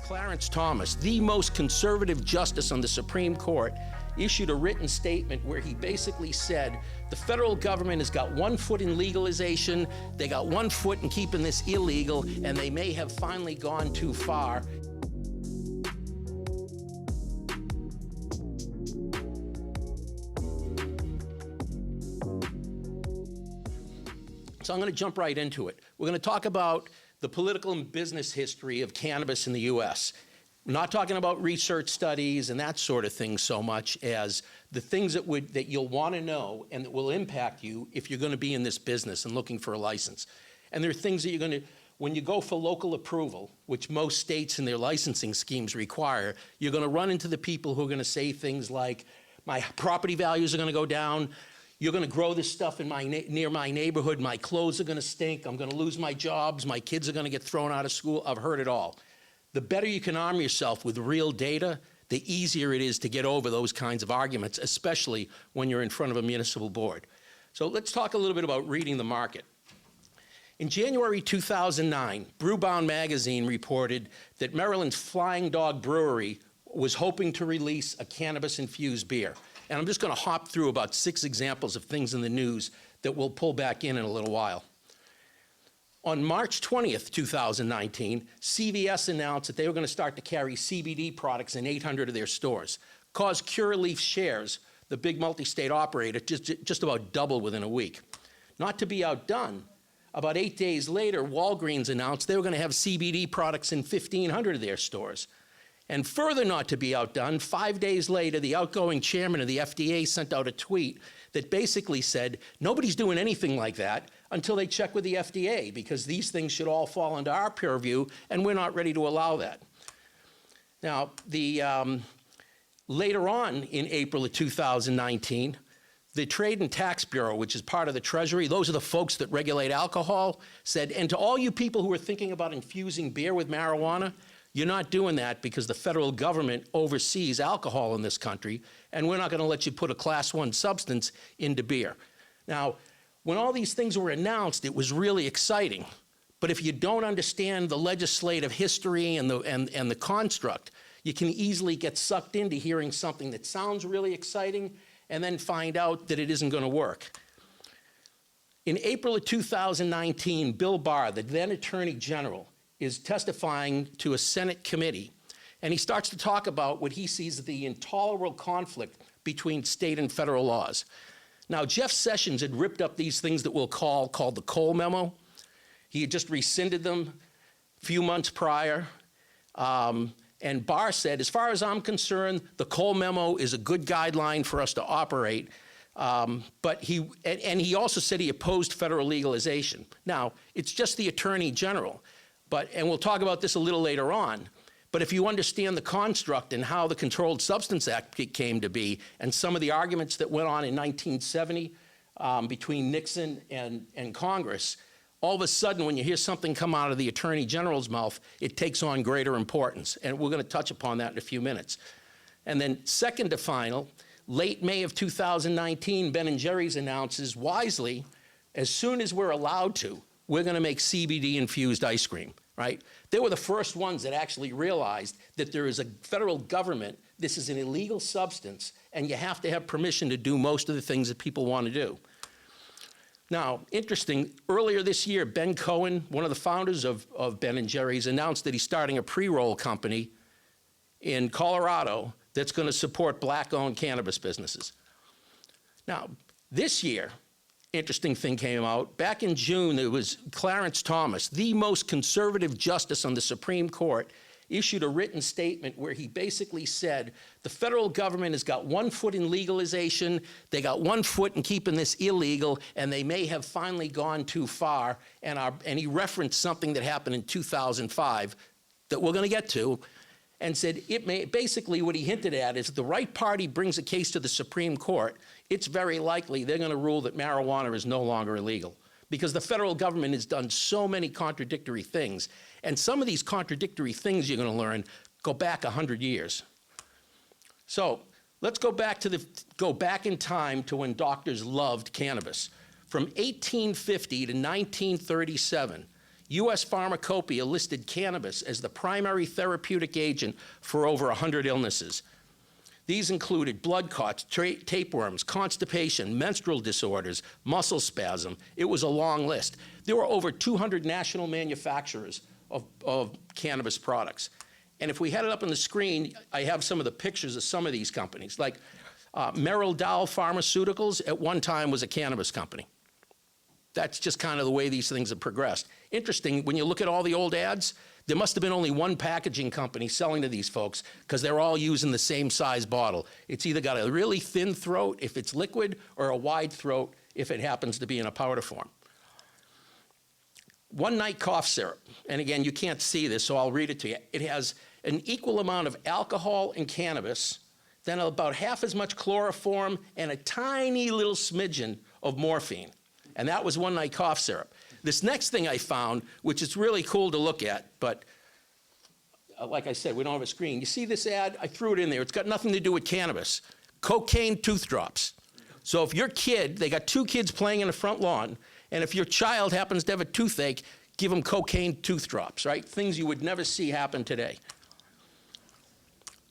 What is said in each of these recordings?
Clarence Thomas, the most conservative justice on the Supreme Court, issued a written statement where he basically said the federal government has got 1 foot in legalization, they got 1 foot in keeping this illegal, and they may have finally gone too far. So I'm going to jump right into it. We're going to talk about the political and business history of cannabis in the U.S. We're not talking about research studies and that sort of thing so much as the things that you'll want to know and that will impact you if you're going to be in this business and looking for a license. And there are things that you're going to, when you go for local approval, which most states in their licensing schemes require, you're going to run into the people who are going to say things like, my property values are going to go down, you're going to grow this stuff in near my neighborhood, my clothes are going to stink, I'm going to lose my jobs, my kids are going to get thrown out of school. I've heard it all. The better you can arm yourself with real data, the easier it is to get over those kinds of arguments, especially when you're in front of a municipal board. So let's talk a little bit about reading the market. In January 2009, Brewbound magazine reported that Maryland's Flying Dog Brewery was hoping to release a cannabis-infused beer. And I'm just going to hop through about 6 examples of things in the news that we'll pull back in a little while. On March 20th, 2019, CVS announced that they were going to start to carry CBD products in 800 of their stores. Caused Curaleaf shares, the big multi-state operator, just about double within a week. Not to be outdone, about 8 days later, Walgreens announced they were going to have CBD products in 1,500 of their stores. And further not to be outdone, 5 days later, the outgoing chairman of the FDA sent out a tweet that basically said, nobody's doing anything like that until they check with the FDA, because these things should all fall under our purview, and we're not ready to allow that. Now, later on in April of 2019, the Trade and Tax Bureau, which is part of the Treasury, those are the folks that regulate alcohol, said, and to all you people who are thinking about infusing beer with marijuana, you're not doing that because the federal government oversees alcohol in this country, and we're not going to let you put a Class 1 substance into beer. Now, when all these things were announced, it was really exciting. But if you don't understand the legislative history and the construct, you can easily get sucked into hearing something that sounds really exciting and then find out that it isn't going to work. In April of 2019, Bill Barr, the then Attorney General, is testifying to a Senate committee, and he starts to talk about what he sees as the intolerable conflict between state and federal laws. Now, Jeff Sessions had ripped up these things that we'll called the Cole Memo. He had just rescinded them a few months prior, and Barr said, as far as I'm concerned, the Cole Memo is a good guideline for us to operate, but he also said he opposed federal legalization. Now, it's just the Attorney General. And we'll talk about this a little later on, but if you understand the construct and how the Controlled Substance Act came to be and some of the arguments that went on in 1970 between Nixon and Congress, all of a sudden when you hear something come out of the Attorney General's mouth, it takes on greater importance, and we're going to touch upon that in a few minutes. And then second to final, late May of 2019, Ben & Jerry's announces wisely, as soon as we're allowed to, we're going to make CBD-infused ice cream, right? They were the first ones that actually realized that there is a federal government, this is an illegal substance, and you have to have permission to do most of the things that people want to do. Now, interesting, earlier this year, Ben Cohen, one of the founders of Ben & Jerry's, announced that he's starting a pre-roll company in Colorado that's going to support black-owned cannabis businesses. Now, this year, interesting thing came out. Back in June, it was Clarence Thomas, the most conservative justice on the Supreme Court, issued a written statement where he basically said the federal government has got 1 foot in legalization, they got 1 foot in keeping this illegal, and they may have finally gone too far. And he referenced something that happened in 2005 that we're going to get to, and said basically what he hinted at is if the right party brings a case to the Supreme Court, it's very likely they're going to rule that marijuana is no longer illegal, because the federal government has done so many contradictory things. And some of these contradictory things you're going to learn go back 100 years. So let's go back in time to when doctors loved cannabis. From 1850 to 1937, U.S. Pharmacopoeia listed cannabis as the primary therapeutic agent for over 100 illnesses. These included blood clots, tapeworms, constipation, menstrual disorders, muscle spasm. It was a long list. There were over 200 national manufacturers of cannabis products. And if we had it up on the screen, I have some of the pictures of some of these companies. Like Merrill Dow Pharmaceuticals at one time was a cannabis company. That's just kind of the way these things have progressed. Interesting, when you look at all the old ads, there must have been only one packaging company selling to these folks because they're all using the same size bottle. It's either got a really thin throat if it's liquid or a wide throat if it happens to be in a powder form. One night cough syrup, and again, you can't see this, so I'll read it to you. It has an equal amount of alcohol and cannabis, then about half as much chloroform and a tiny little smidgen of morphine. And that was one night cough syrup. This next thing I found, which is really cool to look at, but like I said, we don't have a screen. You see this ad? I threw it in there. It's got nothing to do with cannabis. Cocaine tooth drops. So if your kid, they got two kids playing in the front lawn, and if your child happens to have a toothache, give them cocaine tooth drops, right? Things you would never see happen today.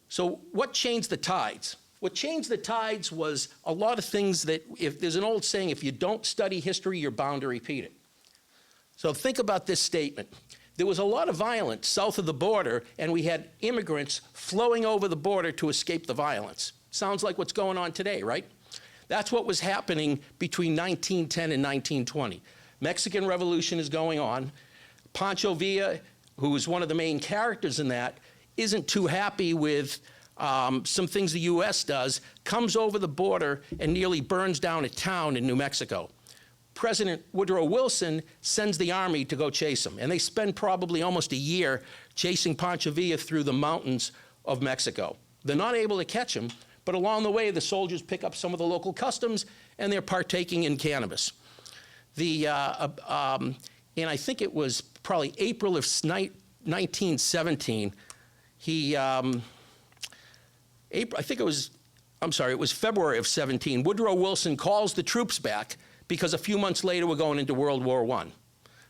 So what changed the tides? What changed the tides was a lot of things that, if there's an old saying, if you don't study history, you're bound to repeat it. So think about this statement. There was a lot of violence south of the border, and we had immigrants flowing over the border to escape the violence. Sounds like what's going on today, right? That's what was happening between 1910 and 1920. Mexican Revolution is going on. Pancho Villa, who is one of the main characters in that, isn't too happy with some things the U.S. does, comes over the border and nearly burns down a town in New Mexico. President Woodrow Wilson sends the army to go chase him, and they spend probably almost a year chasing Pancho Villa through the mountains of Mexico. They're not able to catch him, but along the way, the soldiers pick up some of the local customs, and they're partaking in cannabis. And I think it was probably April of 1917, it was February of 17, Woodrow Wilson calls the troops back because a few months later we're going into World War I.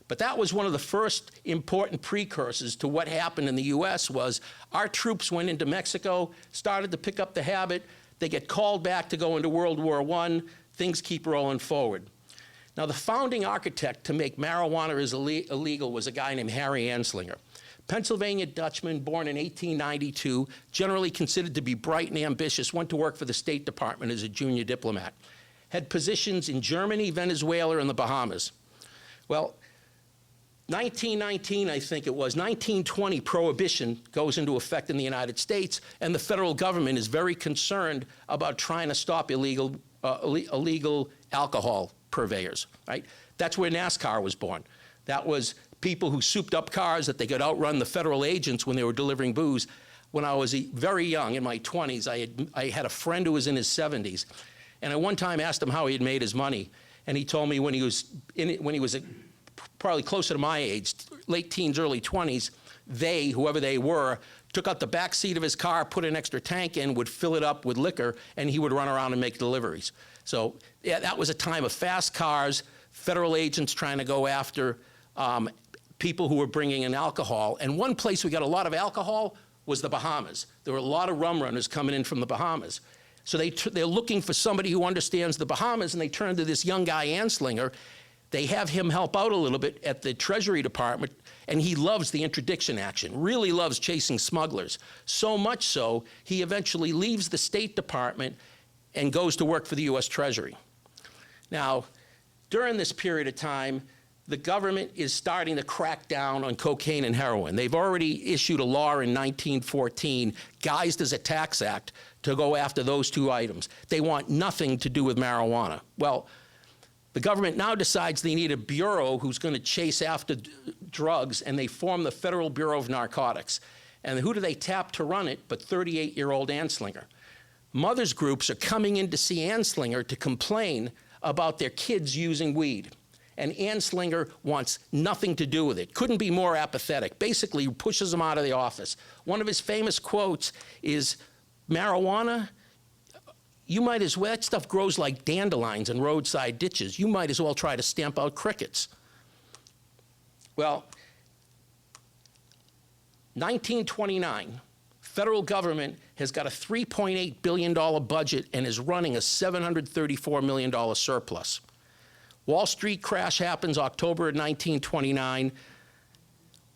But that was one of the first important precursors to what happened in the US was our troops went into Mexico, started to pick up the habit, they get called back to go into World War I, things keep rolling forward. Now the founding architect to make marijuana illegal was a guy named Harry Anslinger. Pennsylvania Dutchman, born in 1892, generally considered to be bright and ambitious, went to work for the State Department as a junior diplomat. Had positions in Germany, Venezuela, and the Bahamas. Well, 1919, I think it was, 1920 prohibition goes into effect in the United States, and the federal government is very concerned about trying to stop illegal alcohol purveyors, right? That's where NASCAR was born. That was people who souped up cars that they could outrun the federal agents when they were delivering booze. When I was very young, in my 20s, I had a friend who was in his 70s, and I one time asked him how he had made his money, and he told me when he was probably closer to my age, late teens, early 20s, whoever they were, took out the back seat of his car, put an extra tank in, would fill it up with liquor, and he would run around and make deliveries. So yeah, that was a time of fast cars, federal agents trying to go after people who were bringing in alcohol. And one place we got a lot of alcohol was the Bahamas. There were a lot of rum runners coming in from the Bahamas. So they're looking for somebody who understands the Bahamas, and they turn to this young guy, Anslinger. They have him help out a little bit at the Treasury Department, and he loves the interdiction action, really loves chasing smugglers. So much so, he eventually leaves the State Department and goes to work for the U.S. Treasury. Now, during this period of time, the government is starting to crack down on cocaine and heroin. They've already issued a law in 1914, guised as a tax act, to go after those two items. They want nothing to do with marijuana. Well, the government now decides they need a bureau who's going to chase after drugs, and they form the Federal Bureau of Narcotics. And who do they tap to run it but 38-year-old Anslinger? Mothers groups are coming in to see Anslinger to complain about their kids using weed. And Anslinger wants nothing to do with it. Couldn't be more apathetic. Basically pushes them out of the office. One of his famous quotes is, marijuana, you might as well, that stuff grows like dandelions in roadside ditches. You might as well try to stamp out crickets. Well, 1929, federal government has got a $3.8 billion budget and is running a $734 million surplus. Wall Street crash happens October of 1929.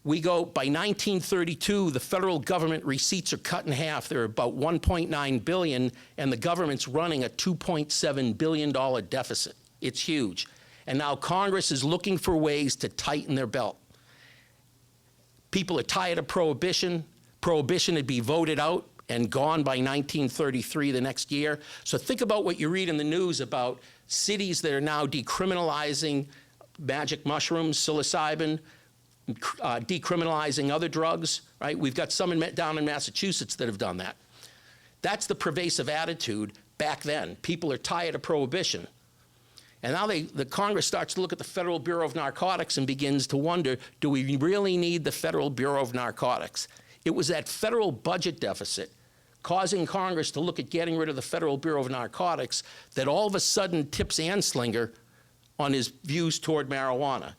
We go, by 1932, the federal government receipts are cut in half. They're about $1.9 billion, and the government's running a $2.7 billion deficit. It's huge. And now Congress is looking for ways to tighten their belt. People are tired of prohibition. Prohibition would be voted out and gone by 1933, the next year. So think about what you read in the news about cities that are now decriminalizing magic mushrooms, psilocybin, decriminalizing other drugs, right? We've got some down in Massachusetts that have done that. That's the pervasive attitude back then. People are tired of prohibition. And now the Congress starts to look at the Federal Bureau of Narcotics and begins to wonder, do we really need the Federal Bureau of Narcotics? It was that federal budget deficit causing Congress to look at getting rid of the Federal Bureau of Narcotics that all of a sudden tips Anslinger on his views toward marijuana.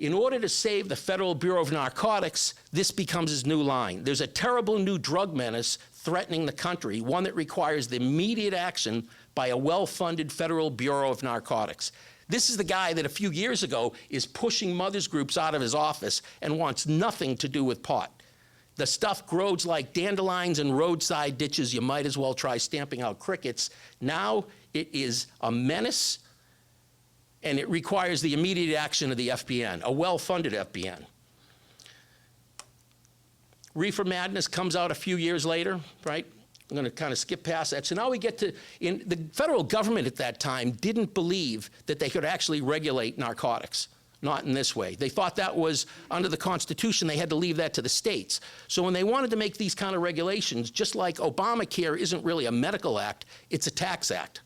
In order to save the Federal Bureau of Narcotics, this becomes his new line. There's a terrible new drug menace threatening the country, one that requires the immediate action by a well-funded Federal Bureau of Narcotics. This is the guy that a few years ago is pushing mothers groups out of his office and wants nothing to do with pot. The stuff grows like dandelions in roadside ditches. You might as well try stamping out crickets. Now it is a menace, and it requires the immediate action of the FBN, a well-funded FBN. Reefer Madness comes out a few years later, right? I'm going to kind of skip past that. So now we get to, the federal government at that time didn't believe that they could actually regulate narcotics, not in this way. They thought that was, under the Constitution, they had to leave that to the states. So when they wanted to make these kind of regulations, just like Obamacare isn't really a medical act, it's a tax act.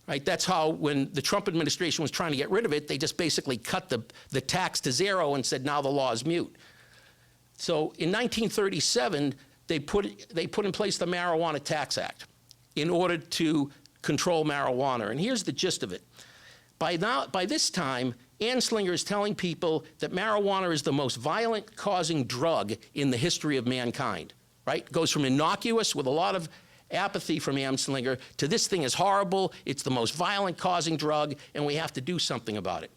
Right? That's how, when the Trump administration was trying to get rid of it, they just basically cut the tax to zero and said, now the law is mute. So in 1937, they put in place the Marijuana Tax Act in order to control marijuana. And here's the gist of it. By this time, Anslinger is telling people that marijuana is the most violent causing drug in the history of mankind. Right? Goes from innocuous with a lot of apathy from Anslinger to this thing is horrible, it's the most violent causing drug, and we have to do something about it.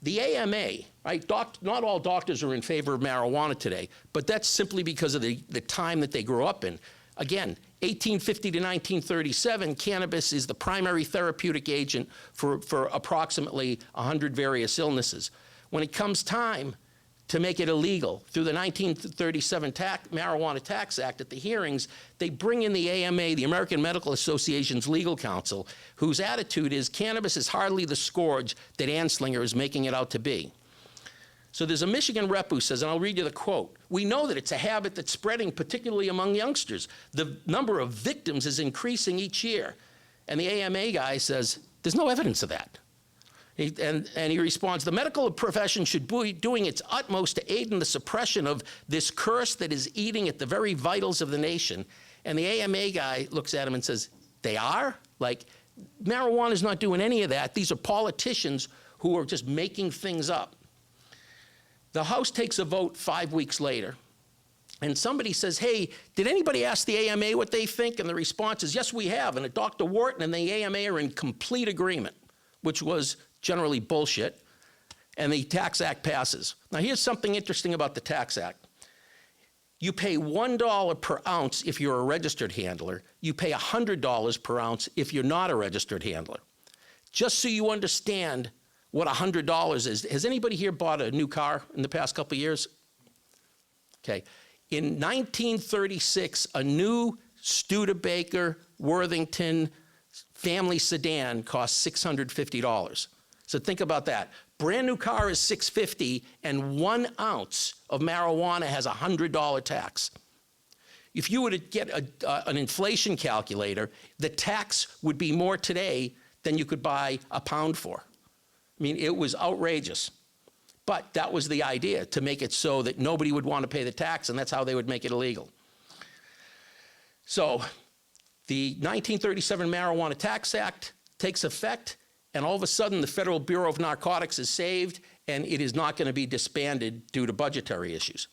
The AMA, right, not all doctors are in favor of marijuana today, but that's simply because of the time that they grew up in. Again, 1850 to 1937, cannabis is the primary therapeutic agent for approximately 100 various illnesses. When it comes time to make it illegal, through the 1937 Marijuana Tax Act, at the hearings, they bring in the AMA, the American Medical Association's legal counsel, whose attitude is cannabis is hardly the scourge that Anslinger is making it out to be. So there's a Michigan rep who says, and I'll read you the quote, "We know that it's a habit that's spreading, particularly among youngsters. The number of victims is increasing each year." And the AMA guy says, there's no evidence of that. And he responds, "The medical profession should be doing its utmost to aid in the suppression of this curse that is eating at the very vitals of the nation." And the AMA guy looks at him and says, they are? Like, marijuana's not doing any of that. These are politicians who are just making things up. The House takes a vote 5 weeks later, and somebody says, hey, did anybody ask the AMA what they think? And the response is, yes, we have. And Dr. Wharton and the AMA are in complete agreement, which was generally bullshit, and the Tax Act passes. Now, here's something interesting about the Tax Act. You pay $1 per ounce if you're a registered handler. You pay $100 per ounce if you're not a registered handler. Just so you understand what $100 is. Has anybody here bought a new car in the past couple of years? Okay. In 1936, a new Studebaker Worthington family sedan cost $650. So think about that. Brand new car is $650, and 1 ounce of marijuana has a $100 tax. If you were to get an inflation calculator, the tax would be more today than you could buy a pound for. I mean, it was outrageous. But that was the idea, to make it so that nobody would want to pay the tax, and that's how they would make it illegal. So the 1937 Marijuana Tax Act takes effect, and all of a sudden the Federal Bureau of Narcotics is saved, and it is not going to be disbanded due to budgetary issues.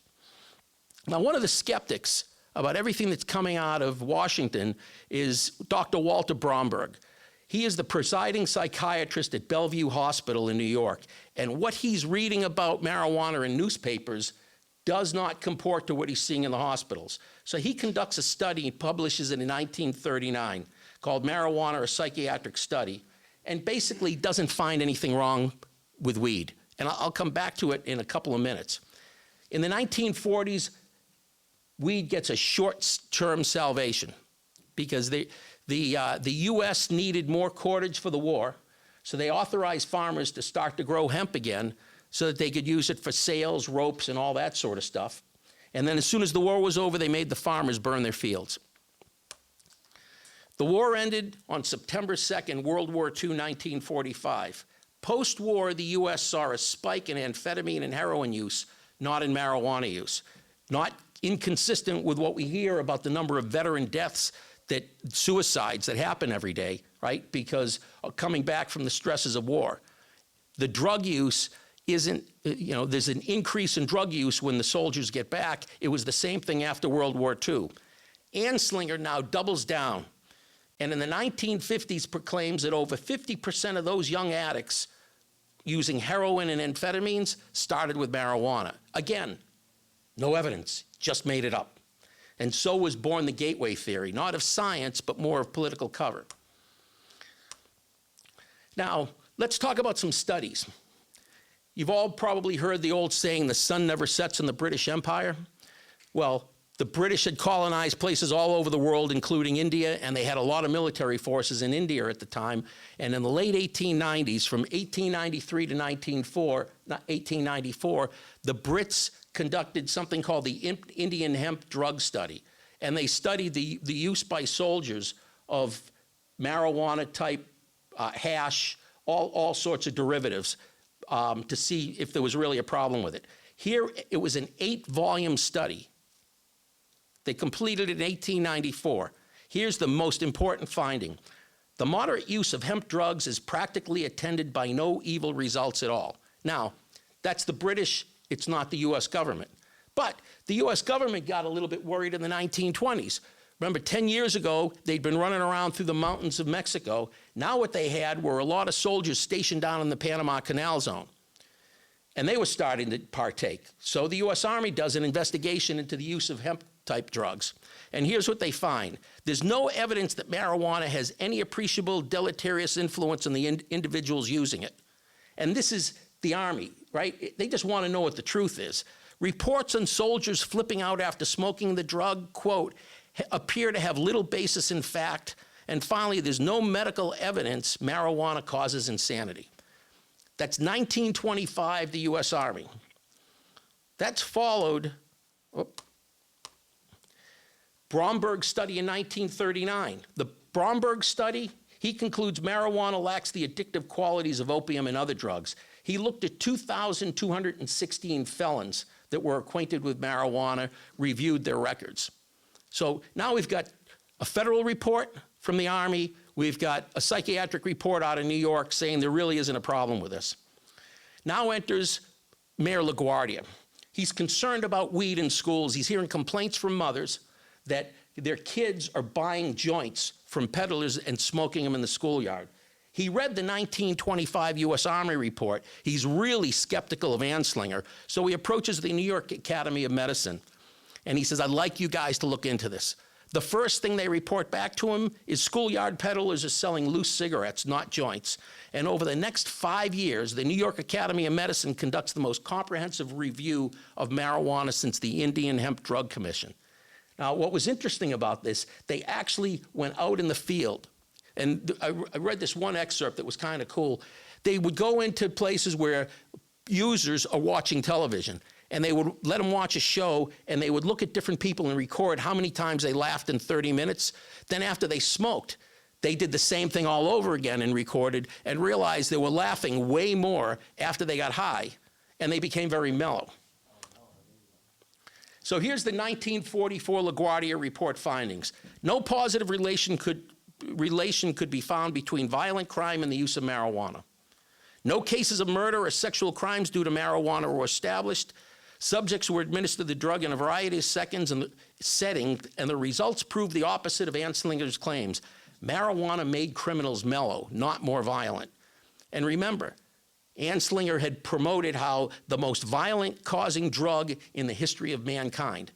Now, one of the skeptics about everything that's coming out of Washington is Dr. Walter Bromberg. He is the presiding psychiatrist at Bellevue Hospital in New York, and what he's reading about marijuana in newspapers does not comport to what he's seeing in the hospitals. So he conducts a study, he publishes it in 1939, called Marijuana, a Psychiatric Study, and basically doesn't find anything wrong with weed. And I'll come back to it in a couple of minutes. In the 1940s, weed gets a short-term salvation because the U.S. needed more cordage for the war, so they authorized farmers to start to grow hemp again so that they could use it for sails, ropes, and all that sort of stuff. And then as soon as the war was over, they made the farmers burn their fields. The war ended on September 2nd, World War II, 1945. Post-war, the U.S. saw a spike in amphetamine and heroin use, not in marijuana use. Not inconsistent with what we hear about the number of veteran deaths, suicides that happen every day, right? Because coming back from the stresses of war. The drug use isn't, there's an increase in drug use when the soldiers get back. It was the same thing after World War II. Anslinger now doubles down, and in the 1950s proclaims that over 50% of those young addicts using heroin and amphetamines started with marijuana. Again, no evidence, just made it up. And so was born the gateway theory, not of science, but more of political cover. Now, let's talk about some studies. You've all probably heard the old saying, the sun never sets in the British Empire. Well, the British had colonized places all over the world, including India, and they had a lot of military forces in India at the time. And in the late 1890s, from 1893 to 1894, the Brits conducted something called the Indian Hemp Drug Study. And they studied the use by soldiers of marijuana-type hash, all sorts of derivatives, to see if there was really a problem with it. Here, it was an 8-volume study. They completed it in 1894. Here's the most important finding. The moderate use of hemp drugs is practically attended by no evil results at all. Now, that's the British, it's not the US government. But the US government got a little bit worried in the 1920s. Remember, 10 years ago, they'd been running around through the mountains of Mexico. Now what they had were a lot of soldiers stationed down in the Panama Canal Zone. And they were starting to partake. So the US Army does an investigation into the use of hemp-type drugs. And here's what they find. There's no evidence that marijuana has any appreciable deleterious influence on the individuals using it. And this is the Army, right? They just want to know what the truth is. Reports on soldiers flipping out after smoking the drug, quote, appear to have little basis in fact. And finally, there's no medical evidence marijuana causes insanity. That's 1925, the US Army. That's followed, Bromberg study in 1939. The Bromberg study, he concludes marijuana lacks the addictive qualities of opium and other drugs. He looked at 2,216 felons that were acquainted with marijuana, reviewed their records. So now we've got a federal report from the Army, we've got a psychiatric report out of New York saying there really isn't a problem with this. Now enters Mayor LaGuardia. He's concerned about weed in schools. He's hearing complaints from mothers that their kids are buying joints from peddlers and smoking them in the schoolyard. He read the 1925 US Army report. He's really skeptical of Anslinger, so he approaches the New York Academy of Medicine, and he says, I'd like you guys to look into this. The first thing they report back to him is schoolyard peddlers are selling loose cigarettes, not joints. And over the next 5 years, the New York Academy of Medicine conducts the most comprehensive review of marijuana since the Indian Hemp Drug Commission. Now, what was interesting about this, they actually went out in the field. And I read this one excerpt that was kind of cool. They would go into places where users are watching television, and they would let them watch a show, and they would look at different people and record how many times they laughed in 30 minutes. Then after they smoked, they did the same thing all over again and recorded and realized they were laughing way more after they got high, and they became very mellow. So here's the 1944 LaGuardia report findings. No positive relation could be found between violent crime and the use of marijuana. No cases of murder or sexual crimes due to marijuana were established. Subjects were administered the drug in a variety of settings, and the results proved the opposite of Anslinger's claims. Marijuana made criminals mellow, not more violent. And remember, Anslinger had promoted how the most violent causing drug in the history of mankind.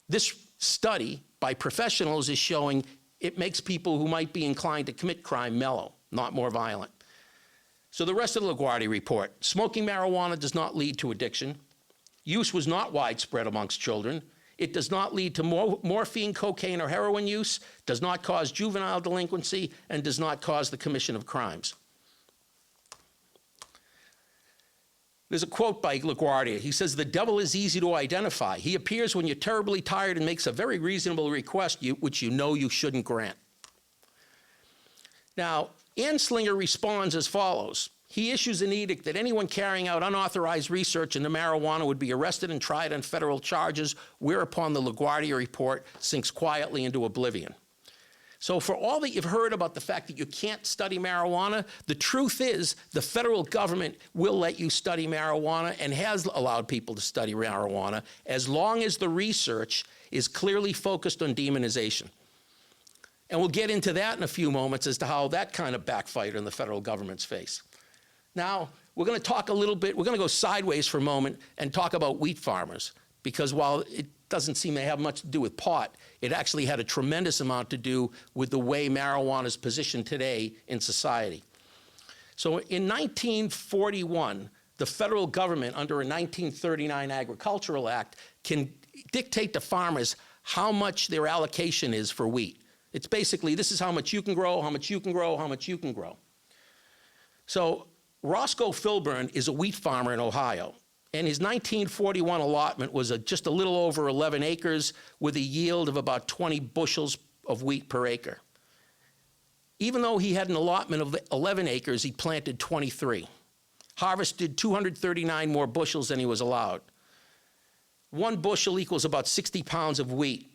This study by professionals is showing it makes people who might be inclined to commit crime mellow, not more violent. So the rest of the LaGuardia report: smoking marijuana does not lead to addiction. Use was not widespread amongst children. It does not lead to morphine, cocaine, or heroin use, does not cause juvenile delinquency, and does not cause the commission of crimes. There's a quote by LaGuardia. He says, "The devil is easy to identify. He appears when you're terribly tired and makes a very reasonable request which you know you shouldn't grant." Now, Anslinger responds as follows. He issues an edict that anyone carrying out unauthorized research into marijuana would be arrested and tried on federal charges, whereupon the LaGuardia report sinks quietly into oblivion. So for all that you've heard about the fact that you can't study marijuana, the truth is the federal government will let you study marijuana and has allowed people to study marijuana as long as the research is clearly focused on demonization. And we'll get into that in a few moments as to how that kind of backfired in the federal government's face. Now, we're going to talk a little bit, we're going to go sideways for a moment and talk about wheat farmers, because while it doesn't seem to have much to do with pot, it actually had a tremendous amount to do with the way marijuana is positioned today in society. So in 1941, the federal government, under a 1939 Agricultural Act, can dictate to farmers how much their allocation is for wheat. It's basically, this is how much you can grow, how much you can grow, how much you can grow. So Roscoe Filburn is a wheat farmer in Ohio, and his 1941 allotment was just a little over 11 acres with a yield of about 20 bushels of wheat per acre. Even though he had an allotment of 11 acres, he planted 23. Harvested 239 more bushels than he was allowed. 1 bushel equals about 60 pounds of wheat.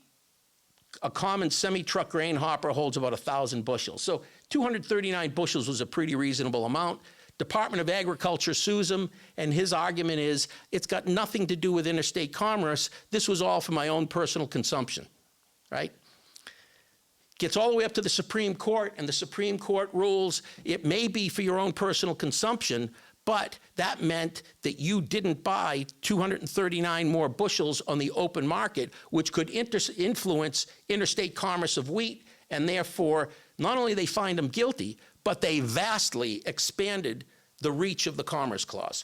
A common semi-truck grain hopper holds about 1,000 bushels. So 239 bushels was a pretty reasonable amount. Department of Agriculture sues him, and his argument is, it's got nothing to do with interstate commerce. This was all for my own personal consumption, right? Gets all the way up to the Supreme Court, and the Supreme Court rules it may be for your own personal consumption, but that meant that you didn't buy 239 more bushels on the open market, which could influence interstate commerce of wheat, and therefore, not only they find him guilty, but they vastly expanded the reach of the Commerce Clause.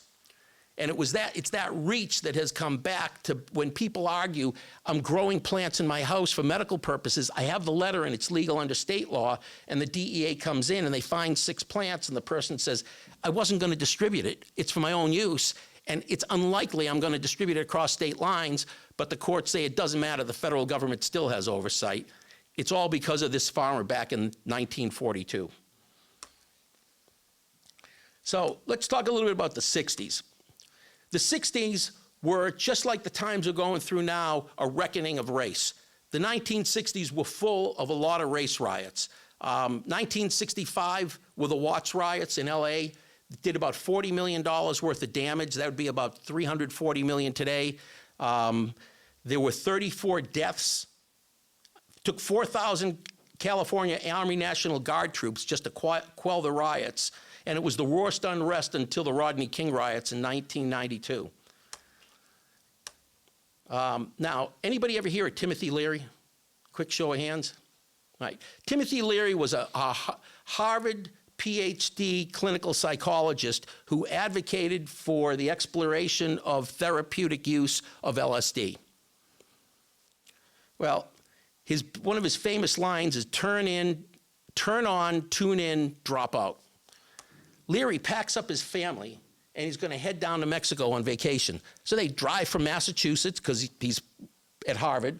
And it's that reach that has come back to when people argue, I'm growing plants in my house for medical purposes, I have the letter and it's legal under state law, and the DEA comes in and they find 6 plants and the person says, I wasn't going to distribute it, it's for my own use, and it's unlikely I'm going to distribute it across state lines, but the courts say it doesn't matter, the federal government still has oversight. It's all because of this farmer back in 1942. So let's talk a little bit about the 60s. The 60s were, just like the times we're going through now, a reckoning of race. The 1960s were full of a lot of race riots. 1965 were the Watts riots in LA. Did about $40 million worth of damage. That would be about $340 million today. There were 34 deaths. Took 4,000 California Army National Guard troops just to quell the riots. And it was the worst unrest until the Rodney King riots in 1992. Now, anybody ever hear of Timothy Leary? Quick show of hands. Right. Timothy Leary was a Harvard PhD clinical psychologist who advocated for the exploration of therapeutic use of LSD. Well, one of his famous lines is turn on, tune in, drop out. Leary packs up his family and he's going to head down to Mexico on vacation. So they drive from Massachusetts, because he's at Harvard.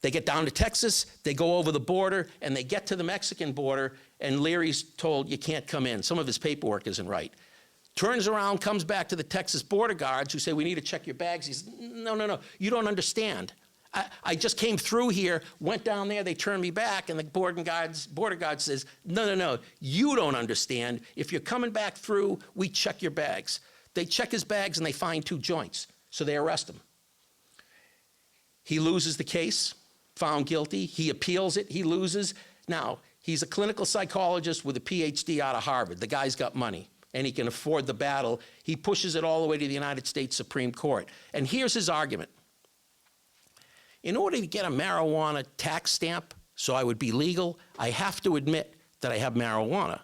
They get down to Texas, they go over the border, and they get to the Mexican border, and Leary's told, you can't come in. Some of his paperwork isn't right. Turns around, comes back to the Texas border guards who say, we need to check your bags. He says, no, you don't understand. I just came through here, went down there, they turned me back, and the border guard says, no, you don't understand. If you're coming back through, we check your bags. They check his bags and they find 2 joints, so they arrest him. He loses the case, found guilty. He appeals it, he loses. Now, he's a clinical psychologist with a PhD out of Harvard. The guy's got money, and he can afford the battle. He pushes it all the way to the United States Supreme Court. And here's his argument. In order to get a marijuana tax stamp so I would be legal, I have to admit that I have marijuana.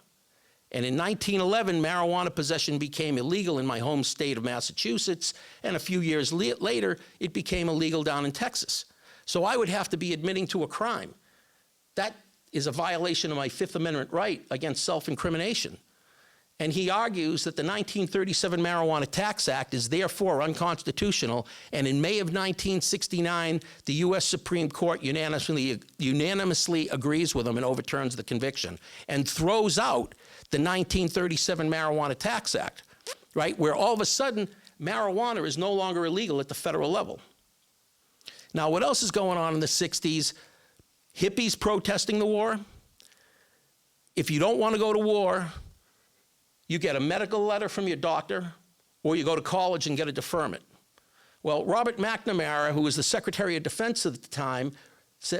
And in 1911, marijuana possession became illegal in my home state of Massachusetts, and a few years later, it became illegal down in Texas. So I would have to be admitting to a crime. That is a violation of my Fifth Amendment right against self-incrimination. And he argues that the 1937 Marijuana Tax Act is therefore unconstitutional, and in May of 1969, the US Supreme Court unanimously agrees with him and overturns the conviction, and throws out the 1937 Marijuana Tax Act, right? Where all of a sudden, marijuana is no longer illegal at the federal level. Now, what else is going on in the 60s? Hippies protesting the war. If you don't want to go to war, you get a medical letter from your doctor, or you go to college and get a deferment. Well, Robert McNamara, who was the Secretary of Defense at the time,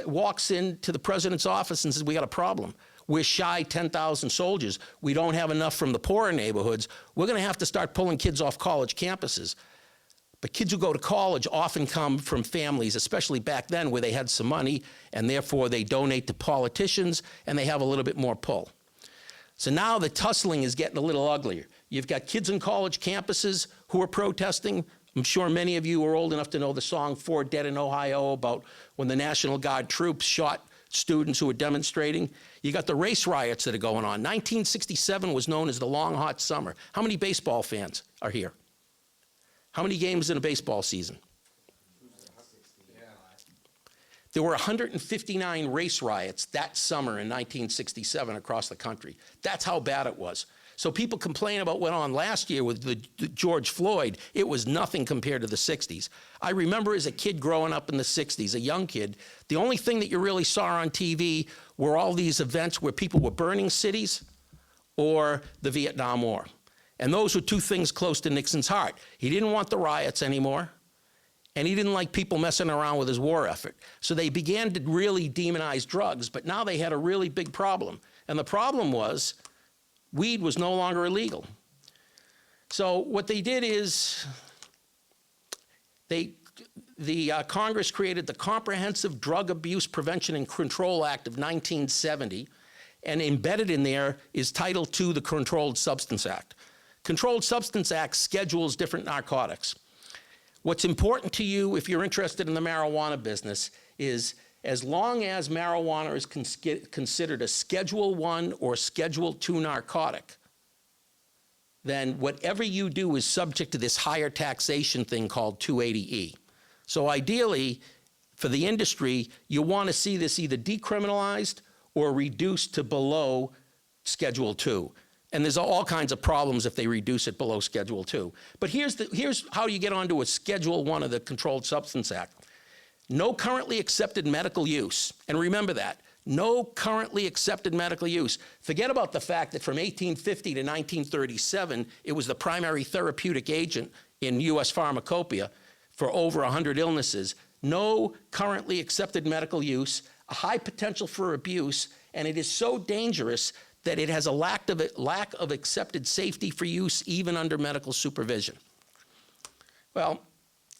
walks into the president's office and says, we got a problem. We're shy 10,000 soldiers. We don't have enough from the poorer neighborhoods. We're going to have to start pulling kids off college campuses. But kids who go to college often come from families, especially back then, where they had some money, and therefore they donate to politicians, and they have a little bit more pull. So now the tussling is getting a little uglier. You've got kids in college campuses who are protesting. I'm sure many of you are old enough to know the song "4 Dead in Ohio" about when the National Guard troops shot students who were demonstrating. You got the race riots that are going on. 1967 was known as the Long Hot Summer. How many baseball fans are here? How many games in a baseball season? There were 159 race riots that summer in 1967 across the country. That's how bad it was. So people complain about what went on last year with the George Floyd. It was nothing compared to the 60s. I remember as a kid growing up in the 60s, a young kid, the only thing that you really saw on TV were all these events where people were burning cities or the Vietnam War. And those were two things close to Nixon's heart. He didn't want the riots anymore, and he didn't like people messing around with his war effort. So they began to really demonize drugs, but now they had a really big problem. And the problem was weed was no longer illegal. So what they did is Congress created the Comprehensive Drug Abuse Prevention and Control Act of 1970, and embedded in there is Title II, the Controlled Substance Act. Controlled Substance Act schedules different narcotics. What's important to you if you're interested in the marijuana business is as long as marijuana is considered a Schedule I or Schedule II narcotic, then whatever you do is subject to this higher taxation thing called 280E. So ideally, for the industry, you want to see this either decriminalized or reduced to below Schedule II. And there's all kinds of problems if they reduce it below Schedule II. But here's how you get onto a Schedule I of the Controlled Substance Act. No currently accepted medical use. And remember that. No currently accepted medical use. Forget about the fact that from 1850 to 1937, it was the primary therapeutic agent in US pharmacopoeia for over 100 illnesses. No currently accepted medical use, a high potential for abuse, and it is so dangerous that it has a lack of accepted safety for use even under medical supervision. Well,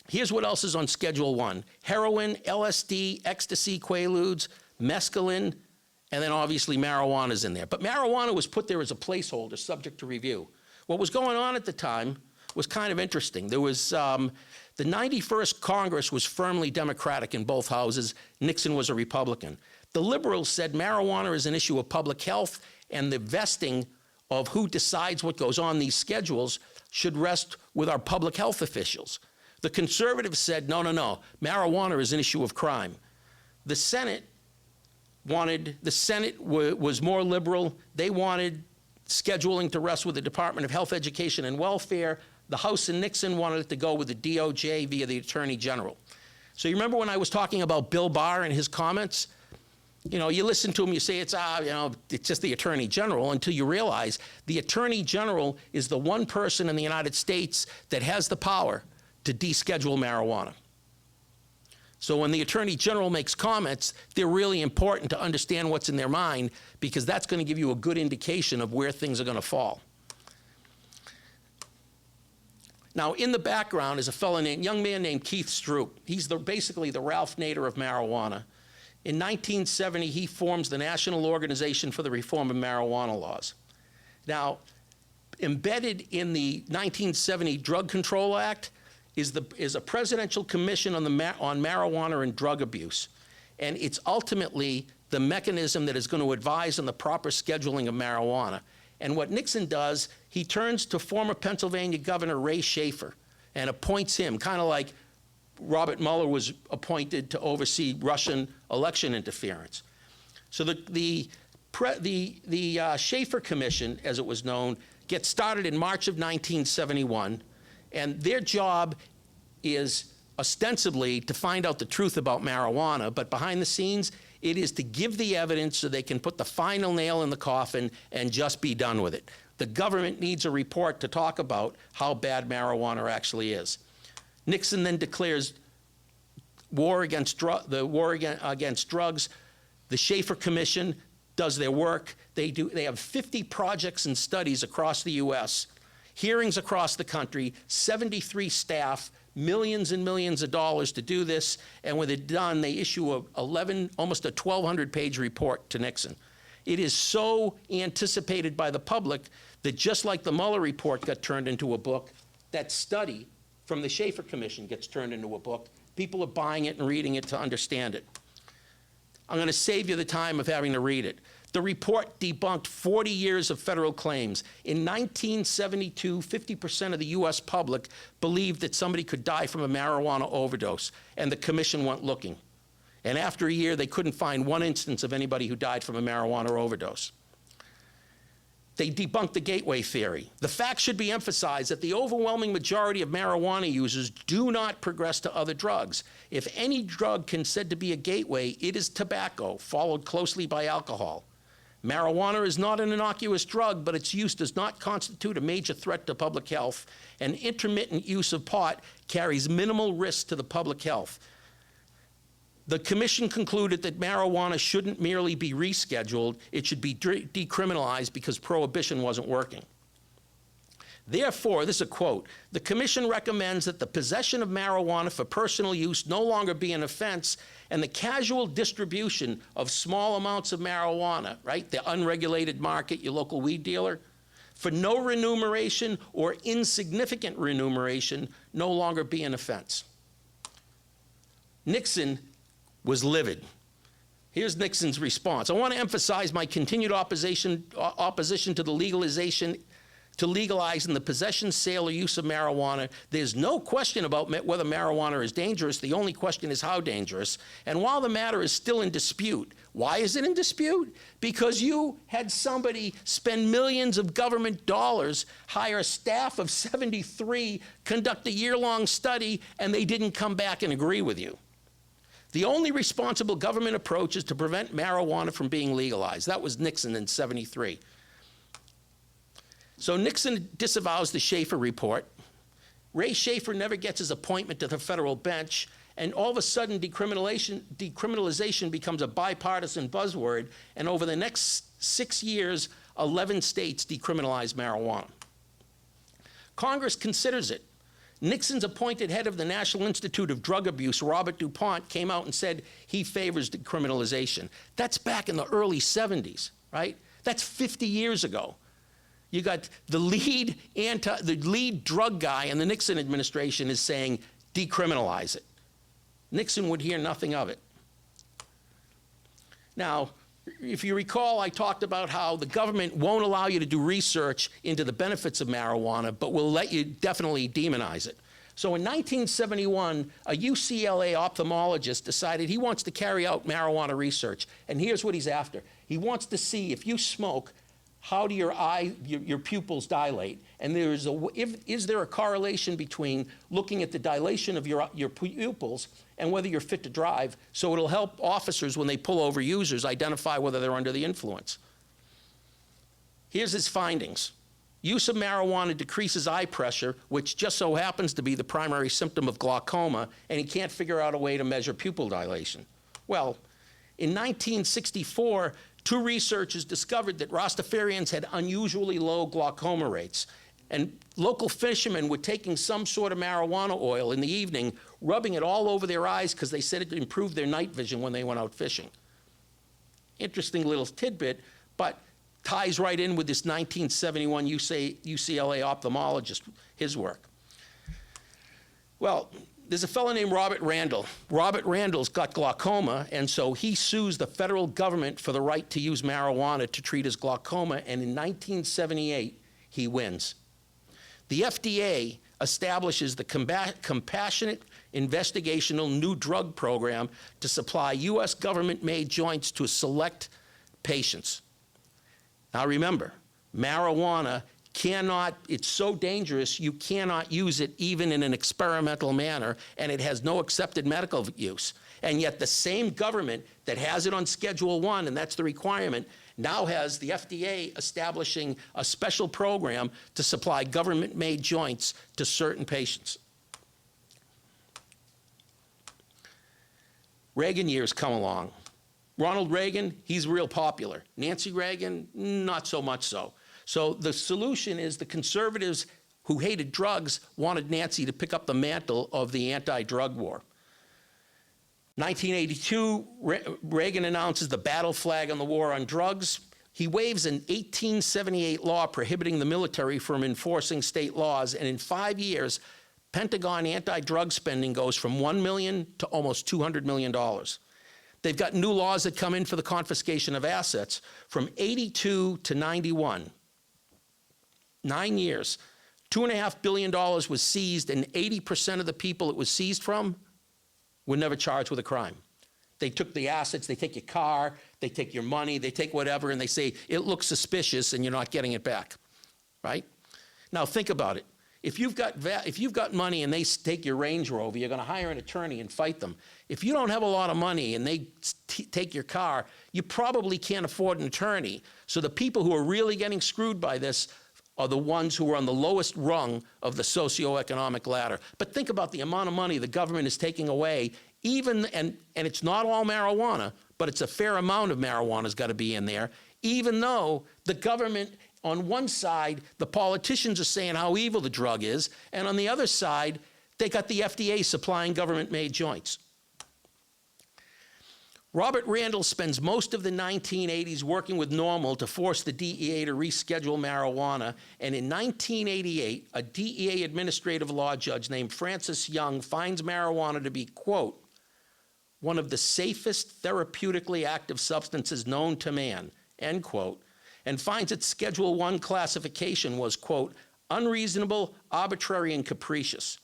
here's what else is on Schedule I. Heroin, LSD, ecstasy, quaaludes, mescaline, and then obviously marijuana's in there. But marijuana was put there as a placeholder subject to review. What was going on at the time was kind of interesting. There was, the 91st Congress was firmly Democratic in both houses. Nixon was a Republican. The liberals said marijuana is an issue of public health, and the vesting of who decides what goes on these schedules should rest with our public health officials. The conservatives said, no, marijuana is an issue of crime. The Senate was more liberal. They wanted scheduling to rest with the Department of Health, Education, and Welfare. The House and Nixon wanted it to go with the DOJ via the Attorney General. So you remember when I was talking about Bill Barr and his comments? You know, you listen to him, you say it's just the Attorney General, until you realize the Attorney General is the one person in the United States that has the power to deschedule marijuana. So when the Attorney General makes comments, they're really important to understand what's in their mind, because that's going to give you a good indication of where things are going to fall. Now, in the background is a young man named Keith Stroup. He's basically the Ralph Nader of marijuana. In 1970, he forms the National Organization for the Reform of Marijuana Laws. Now, embedded in the 1970 Drug Control Act is a Presidential Commission on Marijuana and Drug Abuse. And it's ultimately the mechanism that is going to advise on the proper scheduling of marijuana. And what Nixon does, he turns to former Pennsylvania Governor Ray Schaefer and appoints him, kind of like Robert Mueller was appointed to oversee Russian election interference. So the Schaefer Commission, as it was known, gets started in March of 1971, and their job is ostensibly to find out the truth about marijuana, but behind the scenes, it is to give the evidence so they can put the final nail in the coffin and just be done with it. The government needs a report to talk about how bad marijuana actually is. Nixon then declares war against drugs. The Schaefer Commission does their work. They have 50 projects and studies across the U.S., hearings across the country, 73 staff, millions and millions of dollars to do this, and when they're done, they issue almost a 1,200-page report to Nixon. It is so anticipated by the public that just like the Mueller report got turned into a book, that study from the Schaefer Commission gets turned into a book. People are buying it and reading it to understand it. I'm going to save you the time of having to read it. The report debunked 40 years of federal claims. In 1972, 50% of the U.S. public believed that somebody could die from a marijuana overdose, and the commission went looking. And after a year, they couldn't find one instance of anybody who died from a marijuana overdose. They debunked the gateway theory. The fact should be emphasized that the overwhelming majority of marijuana users do not progress to other drugs. If any drug can be said to be a gateway, it is tobacco, followed closely by alcohol. Marijuana is not an innocuous drug, but its use does not constitute a major threat to public health, and intermittent use of pot carries minimal risk to the public health. The commission concluded that marijuana shouldn't merely be rescheduled, it should be decriminalized because prohibition wasn't working. Therefore, this is a quote, the commission recommends that the possession of marijuana for personal use no longer be an offense, and the casual distribution of small amounts of marijuana, right, the unregulated market, your local weed dealer, for no remuneration or insignificant remuneration no longer be an offense. Nixon was livid. Here's Nixon's response. I want to emphasize my continued opposition to the legalizing the possession, sale, or use of marijuana. There's no question about whether marijuana is dangerous. The only question is how dangerous. And while the matter is still in dispute, why is it in dispute? Because you had somebody spend millions of government dollars, hire a staff of 73, conduct a year-long study, and they didn't come back and agree with you. The only responsible government approach is to prevent marijuana from being legalized. That was Nixon in '73. So Nixon disavows the Schaefer report. Ray Schaefer never gets his appointment to the federal bench, and all of a sudden decriminalization becomes a bipartisan buzzword, and over the next 6 years, 11 states decriminalize marijuana. Congress considers it. Nixon's appointed head of the National Institute of Drug Abuse, Robert DuPont, came out and said he favors decriminalization. That's back in the early 70s, right? That's 50 years ago. You got the lead drug guy in the Nixon administration is saying decriminalize it. Nixon would hear nothing of it. Now, if you recall, I talked about how the government won't allow you to do research into the benefits of marijuana, but will let you definitely demonize it. So in 1971, a UCLA ophthalmologist decided he wants to carry out marijuana research, and here's what he's after. He wants to see if you smoke, how do your pupils dilate? And is there a correlation between looking at the dilation of your pupils and whether you're fit to drive? So it'll help officers when they pull over users identify whether they're under the influence. Here's his findings. Use of marijuana decreases eye pressure, which just so happens to be the primary symptom of glaucoma, and he can't figure out a way to measure pupil dilation. Well, in 1964, two researchers discovered that Rastafarians had unusually low glaucoma rates. And local fishermen were taking some sort of marijuana oil in the evening, rubbing it all over their eyes because they said it improved their night vision when they went out fishing. Interesting little tidbit, but ties right in with this 1971 UCLA ophthalmologist, his work. Well, there's a fellow named Robert Randall. Robert Randall's got glaucoma, and so he sues the federal government for the right to use marijuana to treat his glaucoma, and in 1978, he wins. The FDA establishes the Compassionate Investigational New Drug Program to supply U.S. government-made joints to select patients. Now remember, marijuana it's so dangerous you cannot use it even in an experimental manner, and it has no accepted medical use. And yet the same government that has it on Schedule I, and that's the requirement, now has the FDA establishing a special program to supply government-made joints to certain patients. Reagan years come along. Ronald Reagan, he's real popular. Nancy Reagan, not so much so. So the solution is the conservatives who hated drugs wanted Nancy to pick up the mantle of the anti-drug war. 1982, Reagan announces the battle flag on the war on drugs. He waives an 1878 law prohibiting the military from enforcing state laws, and in 5 years, Pentagon anti-drug spending goes from $1 million to almost $200 million. They've got new laws that come in for the confiscation of assets from 82 to 91. 9 years, $2.5 billion was seized, and 80% of the people it was seized from were never charged with a crime. They took the assets, they take your car, they take your money, they take whatever, and they say, it looks suspicious and you're not getting it back, right? Now think about it. If you've got money and they take your Range Rover, you're gonna hire an attorney and fight them. If you don't have a lot of money and they take your car, you probably can't afford an attorney. So the people who are really getting screwed by this are the ones who are on the lowest rung of the socioeconomic ladder. But think about the amount of money the government is taking away, and it's not all marijuana, but it's a fair amount of marijuana's got to be in there, even though the government, on one side, the politicians are saying how evil the drug is, and on the other side, they got the FDA supplying government-made joints. Robert Randall spends most of the 1980s working with NORML to force the DEA to reschedule marijuana, and in 1988, a DEA administrative law judge named Francis Young finds marijuana to be, quote, one of the safest therapeutically active substances known to man, end quote, and finds its Schedule I classification was, quote, unreasonable, arbitrary, and capricious.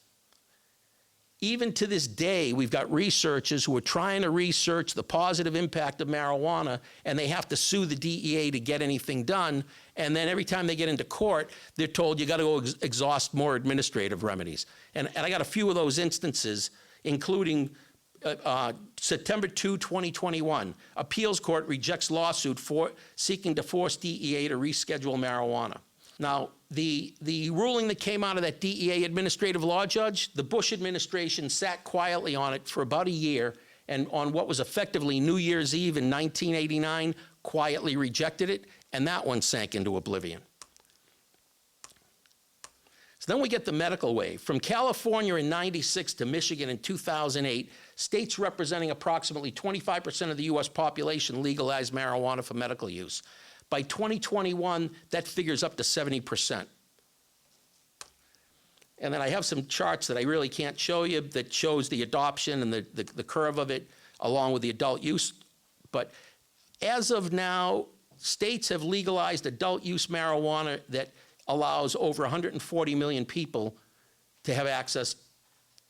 Even to this day, we've got researchers who are trying to research the positive impact of marijuana, and they have to sue the DEA to get anything done. And then every time they get into court, they're told you got to go exhaust more administrative remedies. And I got a few of those instances, including September 2, 2021. Appeals court rejects lawsuit seeking to force DEA to reschedule marijuana. Now, the ruling that came out of that DEA administrative law judge, the Bush administration sat quietly on it for about a year, and on what was effectively New Year's Eve in 1989, quietly rejected it, and that one sank into oblivion. So then we get the medical wave. From California in '96 to Michigan in 2008, states representing approximately 25% of the US population legalized marijuana for medical use. By 2021, that figure's up to 70%. And then I have some charts that I really can't show you that shows the adoption and the curve of it along with the adult use. But as of now, states have legalized adult use marijuana that allows over 140 million people to have access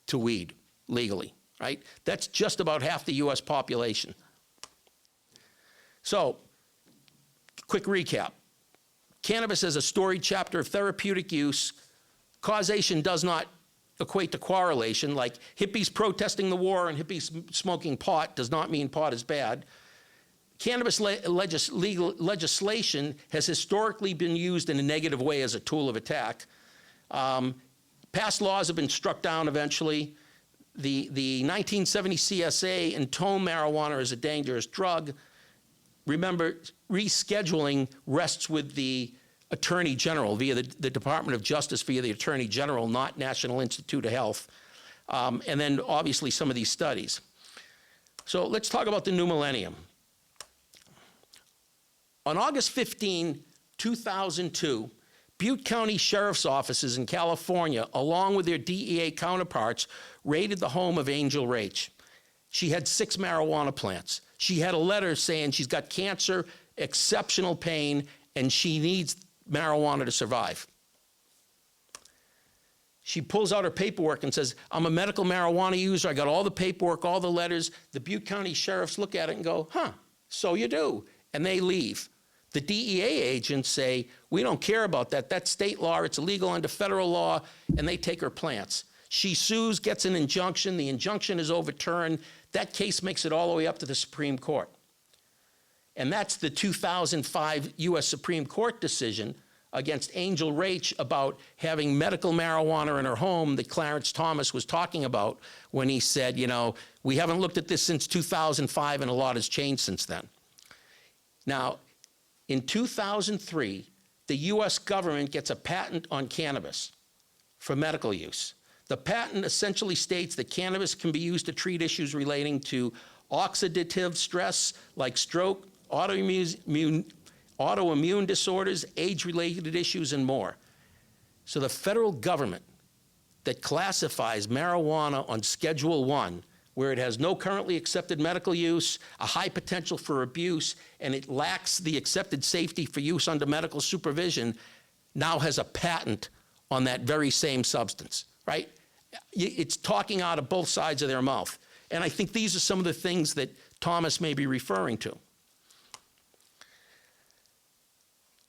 to weed legally, right? That's just about half the US population. So, quick recap. Cannabis is a storied chapter of therapeutic use. Causation does not equate to correlation, like hippies protesting the war and hippies smoking pot does not mean pot is bad. Cannabis legislation has historically been used in a negative way as a tool of attack. Past laws have been struck down eventually. The 1970 CSA intoned marijuana as a dangerous drug. Remember, rescheduling rests with the Attorney General via the Department of Justice via the Attorney General, not National Institute of Health. And then obviously some of these studies. So let's talk about the new millennium. On August 15, 2002, Butte County Sheriff's offices in California, along with their DEA counterparts, raided the home of Angel Rach. She had 6 marijuana plants. She had a letter saying she's got cancer, exceptional pain, and she needs marijuana to survive. She pulls out her paperwork and says, I'm a medical marijuana user. I got all the paperwork, all the letters. The Butte County sheriffs look at it and go, huh, so you do. And they leave. The DEA agents say, we don't care about that. That's state law. It's illegal under federal law. And they take her plants. She sues, gets an injunction. The injunction is overturned. That case makes it all the way up to the Supreme Court. And that's the 2005 U.S. Supreme Court decision against Angel Rach about having medical marijuana in her home that Clarence Thomas was talking about when he said, you know, we haven't looked at this since 2005 and a lot has changed since then. Now, in 2003, the U.S. government gets a patent on cannabis for medical use. The patent essentially states that cannabis can be used to treat issues relating to oxidative stress like stroke, autoimmune disorders, age-related issues, and more. So the federal government that classifies marijuana on Schedule I, where it has no currently accepted medical use, a high potential for abuse, and it lacks the accepted safety for use under medical supervision, now has a patent on that very same substance, right? It's talking out of both sides of their mouth. And I think these are some of the things that Thomas may be referring to.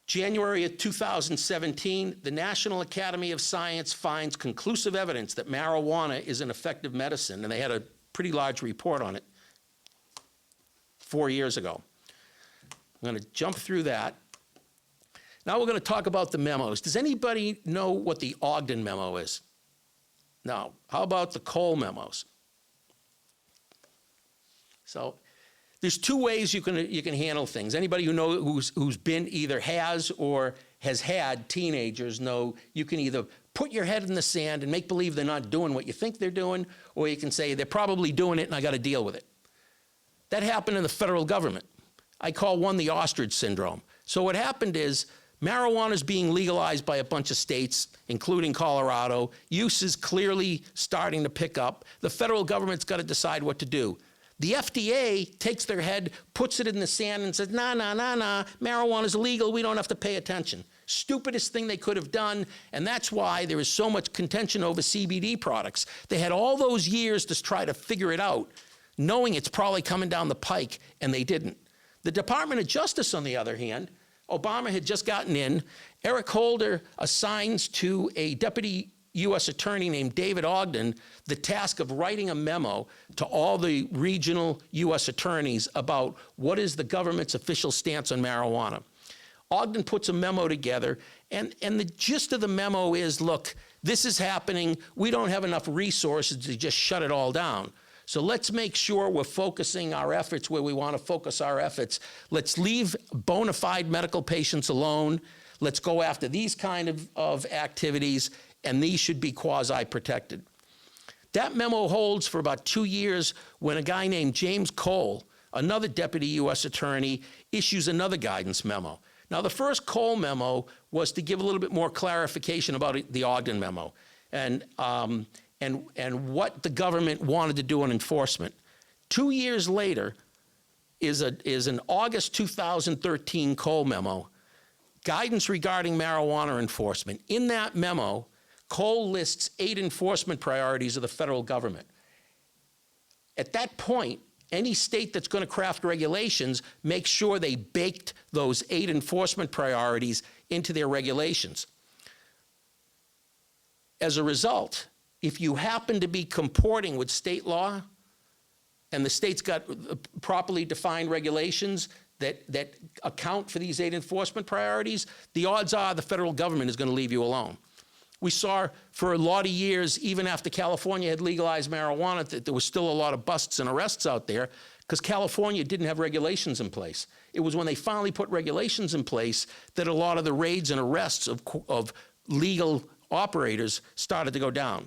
January of 2017, the National Academy of Science finds conclusive evidence that marijuana is an effective medicine, and they had a pretty large report on it 4 years ago. I'm going to jump through that. Now we're going to talk about the memos. Does anybody know what the Ogden memo is? No. How about the Cole memos? So there's 2 ways you can handle things. Anybody who knows who's been either has or has had teenagers know you can either put your head in the sand and make believe they're not doing what you think they're doing, or you can say they're probably doing it and I got to deal with it. That happened in the federal government. I call one the ostrich syndrome. So what happened is marijuana is being legalized by a bunch of states, including Colorado. Use is clearly starting to pick up. The federal government's got to decide what to do. The FDA takes their head, puts it in the sand and says, nah, marijuana is illegal, we don't have to pay attention. Stupidest thing they could have done, and that's why there is so much contention over CBD products. They had all those years to try to figure it out, knowing it's probably coming down the pike, and they didn't. The Department of Justice, on the other hand, Obama had just gotten in. Eric Holder assigns to a deputy U.S. attorney named David Ogden the task of writing a memo to all the regional U.S. attorneys about what is the government's official stance on marijuana. Ogden puts a memo together, and the gist of the memo is, look, this is happening. We don't have enough resources to just shut it all down. So let's make sure we're focusing our efforts where we want to focus our efforts. Let's leave bona fide medical patients alone. Let's go after these kind of activities, and these should be quasi-protected. That memo holds for about 2 years when a guy named James Cole, another deputy U.S. attorney, issues another guidance memo. Now, the first Cole memo was to give a little bit more clarification about the Ogden memo and what the government wanted to do on enforcement. 2 years later is an August 2013 Cole memo, guidance regarding marijuana enforcement. In that memo, Cole lists 8 enforcement priorities of the federal government. At that point, any state that's going to craft regulations makes sure they baked those 8 enforcement priorities into their regulations. As a result, if you happen to be comporting with state law, and the state's got properly defined regulations that account for these 8 enforcement priorities, the odds are the federal government is going to leave you alone. We saw for a lot of years, even after California had legalized marijuana, that there was still a lot of busts and arrests out there because California didn't have regulations in place. It was when they finally put regulations in place that a lot of the raids and arrests of legal operators started to go down.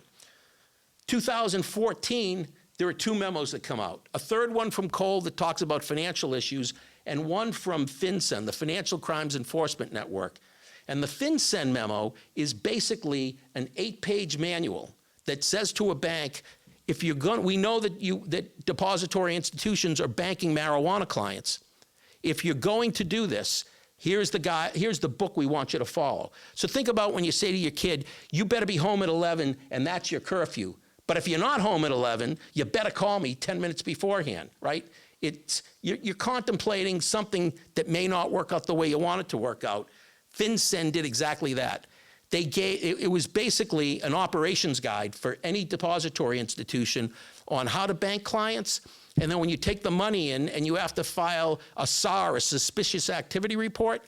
2014, there are 2 memos that come out. A third one from Cole that talks about financial issues, and one from FinCEN, the Financial Crimes Enforcement Network. And the FinCEN memo is basically an 8-page manual that says to a bank, if you're going, we know that depository institutions are banking marijuana clients. If you're going to do this, here's the book we want you to follow. So think about when you say to your kid, you better be home at 11 and that's your curfew. But if you're not home at 11, you better call me 10 minutes beforehand, right? You're contemplating something that may not work out the way you want it to work out. FinCEN did exactly that. It was basically an operations guide for any depository institution on how to bank clients. And then when you take the money in and you have to file a SAR, a suspicious activity report,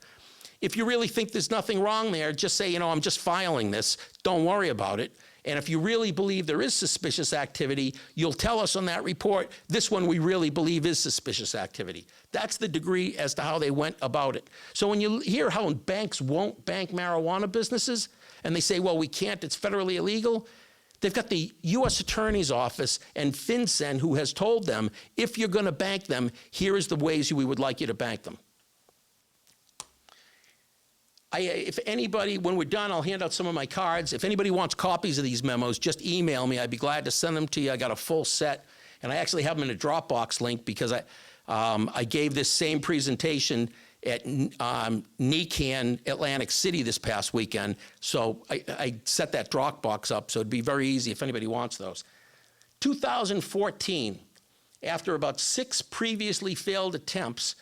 if you really think there's nothing wrong there, just say, I'm just filing this. Don't worry about it. And if you really believe there is suspicious activity, you'll tell us on that report, this one we really believe is suspicious activity. That's the degree as to how they went about it. So when you hear how banks won't bank marijuana businesses, and they say, well, we can't, it's federally illegal, they've got the U.S. Attorney's Office and FinCEN who has told them, if you're going to bank them, here is the ways we would like you to bank them. If anybody, when we're done, I'll hand out some of my cards. If anybody wants copies of these memos, just email me. I'd be glad to send them to you. I got a full set, and I actually have them in a Dropbox link because I gave this same presentation at Cann, Atlantic City this past weekend. So I set that Dropbox up, so it'd be very easy if anybody wants those. 2014, after about 6 previously failed attempts,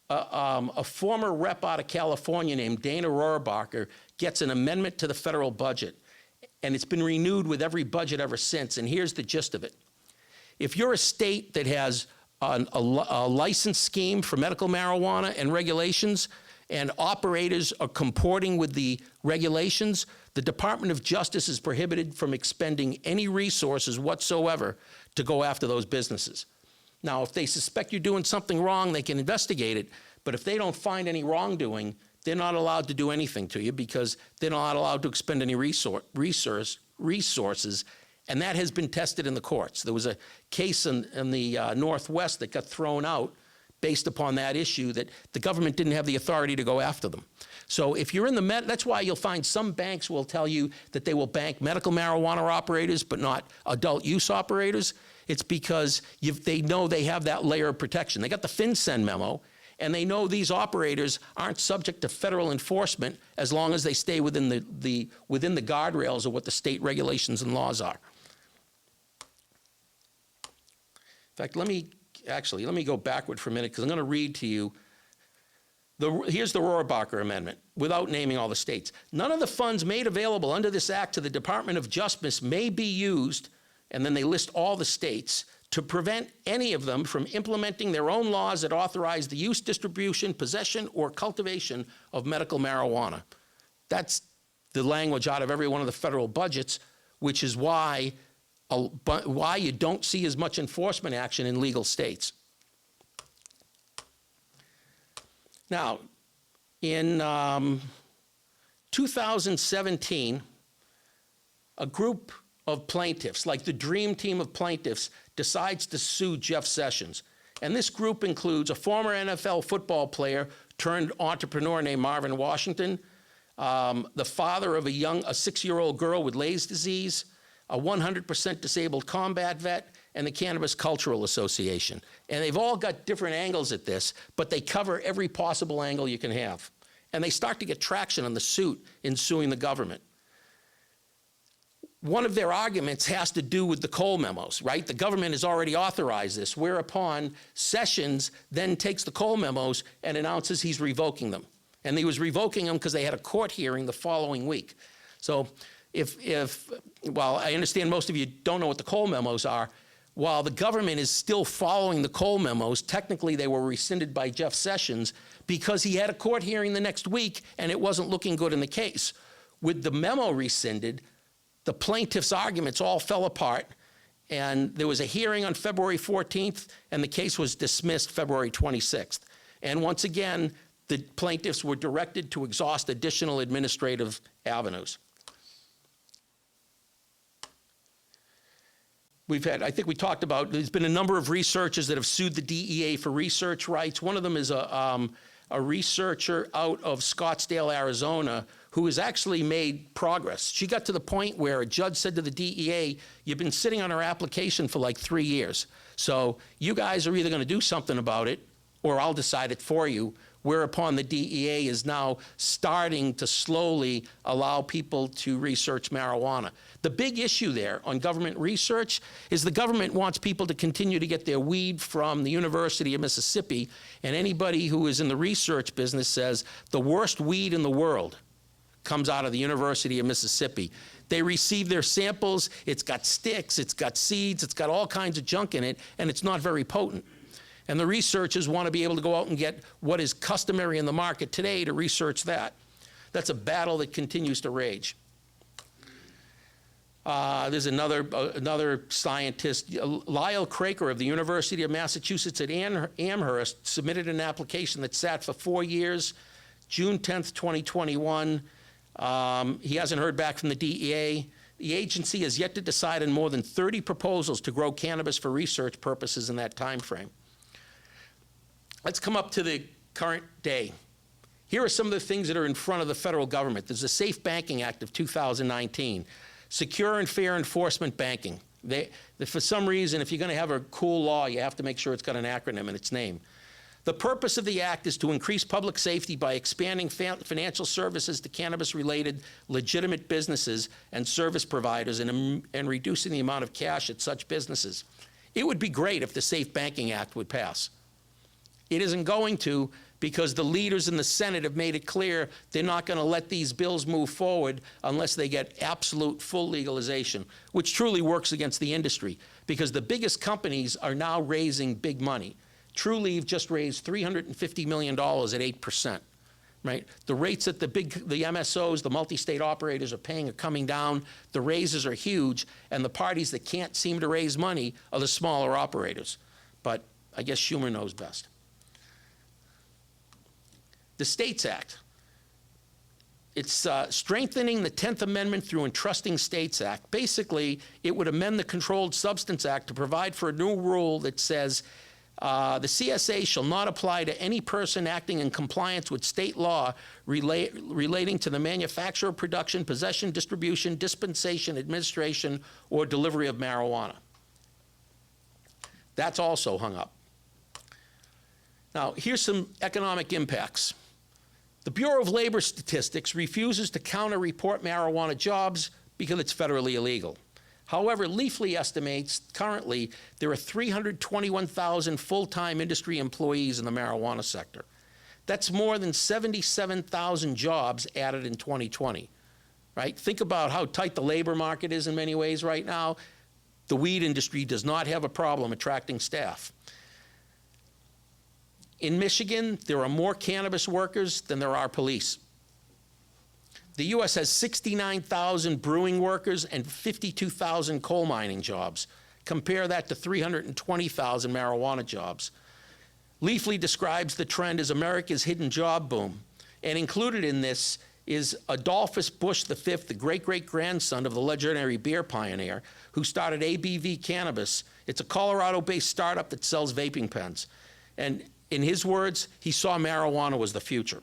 a former rep out of California named Dana Rohrabacher gets an amendment to the federal budget, and it's been renewed with every budget ever since, and here's the gist of it. If you're a state that has a license scheme for medical marijuana and regulations, and operators are comporting with the regulations, the Department of Justice is prohibited from expending any resources whatsoever to go after those businesses. Now, if they suspect you're doing something wrong, they can investigate it. But if they don't find any wrongdoing, they're not allowed to do anything to you because they're not allowed to expend any resources. And that has been tested in the courts. There was a case in the Northwest that got thrown out based upon that issue, that the government didn't have the authority to go after them. So if you're in the that's why you'll find some banks will tell you that they will bank medical marijuana operators but not adult use operators. It's because they know they have that layer of protection. They got the FinCEN memo, and they know these operators aren't subject to federal enforcement as long as they stay within the guardrails of what the state regulations and laws are. In fact, let me go backward for a minute because I'm going to read to you. Here's the Rohrabacher Amendment, without naming all the states. None of the funds made available under this act to the Department of Justice may be used, and then they list all the states, to prevent any of them from implementing their own laws that authorize the use, distribution, possession, or cultivation of medical marijuana. That's the language out of every one of the federal budgets, which is why you don't see as much enforcement action in legal states. Now, in 2017, a group of plaintiffs, like the dream team of plaintiffs, decides to sue Jeff Sessions. And this group includes a former NFL football player turned entrepreneur named Marvin Washington, the father of a 6-year-old girl with Lay's disease, a 100% disabled combat vet, and the Cannabis Cultural Association. And they've all got different angles at this, but they cover every possible angle you can have. And they start to get traction on the suit in suing the government. One of their arguments has to do with the Cole memos, right? The government has already authorized this, whereupon Sessions then takes the Cole memos and announces he's revoking them. And he was revoking them because they had a court hearing the following week. So well, I understand most of you don't know what the Cole memos are. while the government is still following the Cole memos. Technically, they were rescinded by Jeff Sessions because he had a court hearing the next week and it wasn't looking good in the case. With the memo rescinded, the plaintiff's arguments all fell apart, and there was a hearing on February 14th, and the case was dismissed February 26th. And once again, the plaintiffs were directed to exhaust additional administrative avenues. We've had, I think we talked about, there's been a number of researchers that have sued the DEA for research rights. One of them is a researcher out of Scottsdale, Arizona, who has actually made progress. She got to the point where a judge said to the DEA, you've been sitting on our application for like 3 years. So you guys are either going to do something about it or I'll decide it for you. Whereupon the DEA is now starting to slowly allow people to research marijuana. The big issue there on government research is the government wants people to continue to get their weed from the University of Mississippi, and anybody who is in the research business says the worst weed in the world comes out of the University of Mississippi. They receive their samples, it's got sticks, it's got seeds, it's got all kinds of junk in it, and it's not very potent. And the researchers want to be able to go out and get what is customary in the market today to research that. That's a battle that continues to rage. There's another scientist, Lyle Craker of the University of Massachusetts at Amherst, submitted an application that sat for 4 years, June 10th, 2021. He hasn't heard back from the DEA. The agency has yet to decide on more than 30 proposals to grow cannabis for research purposes in that time frame. Let's come up to the current day. Here are some of the things that are in front of the federal government. There's the Safe Banking Act of 2019, Secure and Fair Enforcement Banking. For some reason, if you're going to have a cool law, you have to make sure it's got an acronym in its name. The purpose of the act is to increase public safety by expanding financial services to cannabis-related legitimate businesses and service providers and reducing the amount of cash at such businesses. It would be great if the Safe Banking Act would pass. It isn't going to, because the leaders in the Senate have made it clear they're not going to let these bills move forward unless they get absolute full legalization, which truly works against the industry, because the biggest companies are now raising big money. Trulieve just raised $350 million at 8%, right? The rates that the MSOs, the multi-state operators are paying are coming down. The raises are huge, and the parties that can't seem to raise money are the smaller operators. But I guess Schumer knows best. The States Act. It's strengthening the 10th Amendment through Entrusting States Act. Basically, it would amend the Controlled Substance Act to provide for a new rule that says the CSA shall not apply to any person acting in compliance with state law relating to the manufacture, production, possession, distribution, dispensation, administration, or delivery of marijuana. That's also hung up. Now, here's some economic impacts. The Bureau of Labor Statistics refuses to counter-report marijuana jobs because it's federally illegal. However, Leafly estimates currently there are 321,000 full-time industry employees in the marijuana sector. That's more than 77,000 jobs added in 2020, right? Think about how tight the labor market is in many ways right now. The weed industry does not have a problem attracting staff. In Michigan, there are more cannabis workers than there are police. The U.S. has 69,000 brewing workers and 52,000 coal mining jobs. Compare that to 320,000 marijuana jobs. Leafly describes the trend as America's hidden job boom. And included in this is Adolphus Bush V, the great-great-grandson of the legendary beer pioneer, who started ABV Cannabis. It's a Colorado-based startup that sells vaping pens. And in his words, he saw marijuana was the future.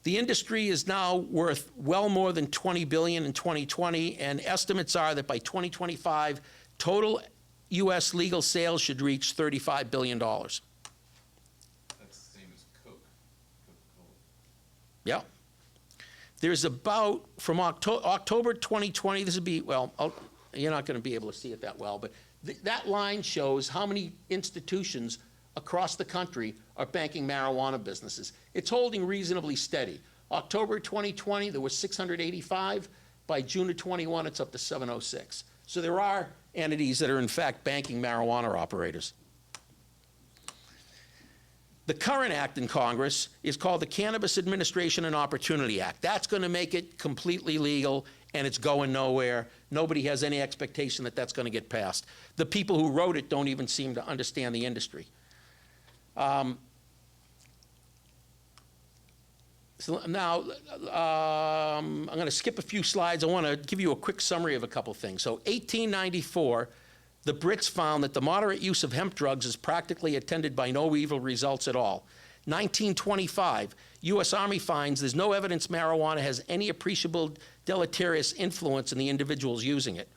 The industry is now worth well more than $20 billion in 2020, and estimates are that by 2025, total U.S. legal sales should reach $35 billion. That's the same as Coke, Coca-Cola. Yeah. There's about, from October 2020, this would be, well, you're not going to be able to see it that well, but that line shows how many institutions across the country are banking marijuana businesses. It's holding reasonably steady. October 2020, there were 685. By June of 21, it's up to 706. So there are entities that are in fact banking marijuana operators. The current act in Congress is called the Cannabis Administration and Opportunity Act. That's going to make it completely legal, and it's going nowhere. Nobody has any expectation that that's going to get passed. The people who wrote it don't even seem to understand the industry. So now, I'm going to skip a few slides. I want to give you a quick summary of a couple things. So 1894, the Brits found that the moderate use of hemp drugs is practically attended by no evil results at all. 1925, U.S. Army finds there's no evidence marijuana has any appreciable deleterious influence in the individuals using it.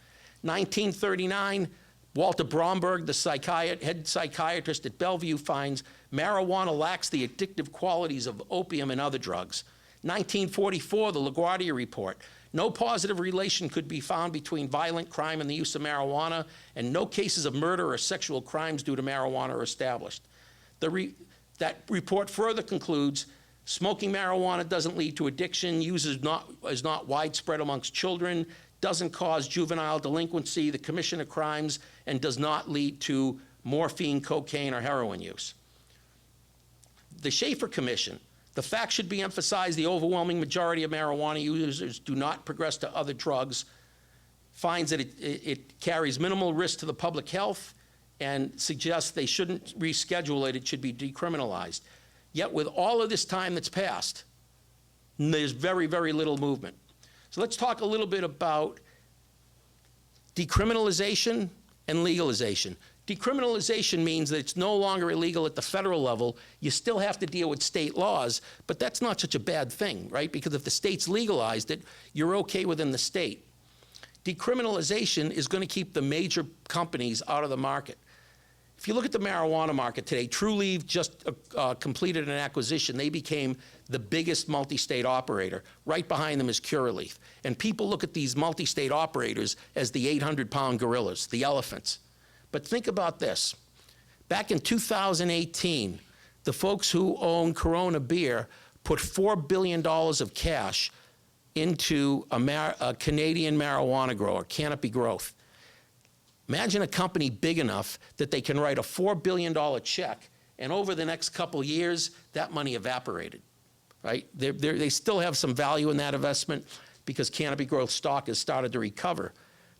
1939, Walter Bromberg, the head psychiatrist at Bellevue, finds marijuana lacks the addictive qualities of opium and other drugs. 1944, the LaGuardia Report. No positive relation could be found between violent crime and the use of marijuana, and no cases of murder or sexual crimes due to marijuana are established. That report further concludes, smoking marijuana doesn't lead to addiction, use is not widespread amongst children, doesn't cause juvenile delinquency, the commission of crimes, and does not lead to morphine, cocaine, or heroin use. The Schaefer Commission, the fact should be emphasized, the overwhelming majority of marijuana users do not progress to other drugs, finds that it carries minimal risk to the public health, and suggests they shouldn't reschedule it, it should be decriminalized. Yet with all of this time that's passed, there's very, very little movement. So let's talk a little bit about decriminalization and legalization. Decriminalization means that it's no longer illegal at the federal level. You still have to deal with state laws, but that's not such a bad thing, right? Because if the state's legalized it, you're okay within the state. Decriminalization is going to keep the major companies out of the market. If you look at the marijuana market today, Trulieve just completed an acquisition. They became the biggest multi-state operator. Right behind them is Curaleaf. And people look at these multi-state operators as the 800-pound gorillas, the elephants. But think about this. Back in 2018, the folks who own Corona Beer put $4 billion of cash into a Canadian marijuana grower, Canopy Growth. Imagine a company big enough that they can write a $4 billion check, and over the next couple years, that money evaporated, right? They still have some value in that investment because Canopy Growth stock has started to recover.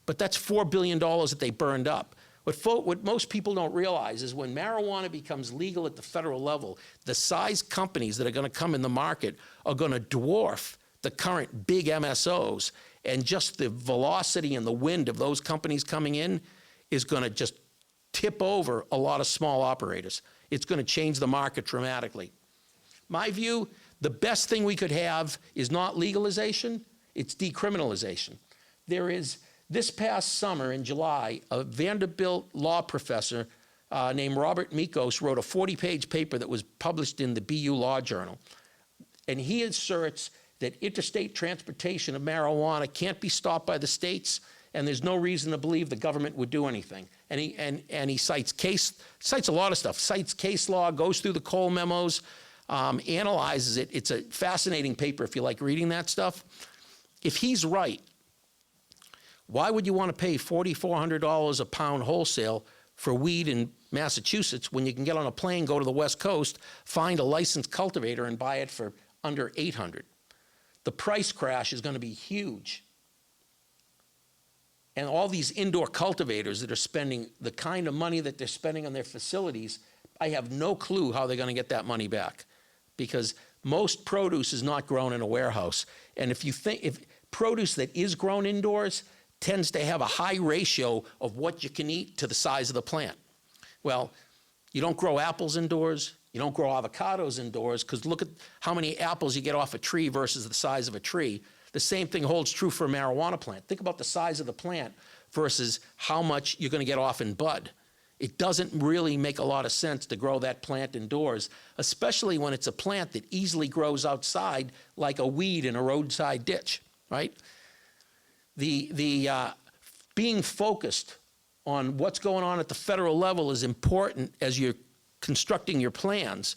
But that's $4 billion that they burned up. What most people don't realize is when marijuana becomes legal at the federal level, the size companies that are going to come in the market are going to dwarf the current big MSOs, and just the velocity and the wind of those companies coming in is going to just tip over a lot of small operators. It's going to change the market dramatically. My view, the best thing we could have is not legalization, it's decriminalization. There is, this past summer in July, a Vanderbilt law professor named Robert Mikos wrote a 40-page paper that was published in the BU Law Journal. And he asserts that interstate transportation of marijuana can't be stopped by the states, and there's no reason to believe the government would do anything. And he cites a lot of stuff, cites case law, goes through the Cole memos, analyzes it. It's a fascinating paper if you like reading that stuff. If he's right, why would you want to pay $4,400 a pound wholesale for weed in Massachusetts when you can get on a plane, go to the West Coast, find a licensed cultivator and buy it for under $800? The price crash is going to be huge. And all these indoor cultivators that are spending the kind of money that they're spending on their facilities, I have no clue how they're going to get that money back, because most produce is not grown in a warehouse. And if produce that is grown indoors tends to have a high ratio of what you can eat to the size of the plant. Well, you don't grow apples indoors, you don't grow avocados indoors, because look at how many apples you get off a tree versus the size of a tree. The same thing holds true for a marijuana plant. Think about the size of the plant versus how much you're going to get off in bud. It doesn't really make a lot of sense to grow that plant indoors, especially when it's a plant that easily grows outside like a weed in a roadside ditch, right? Being focused on what's going on at the federal level is important as you're constructing your plans,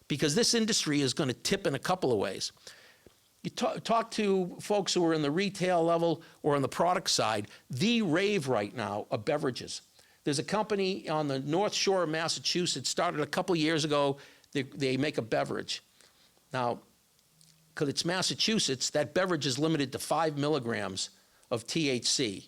because this industry is going to tip in a couple of ways. You talk to folks who are in the retail level or on the product side, the rave right now are beverages. There's a company on the North Shore of Massachusetts, started a couple years ago. They make a beverage. Now, because it's Massachusetts, that beverage is limited to 5 milligrams of THC.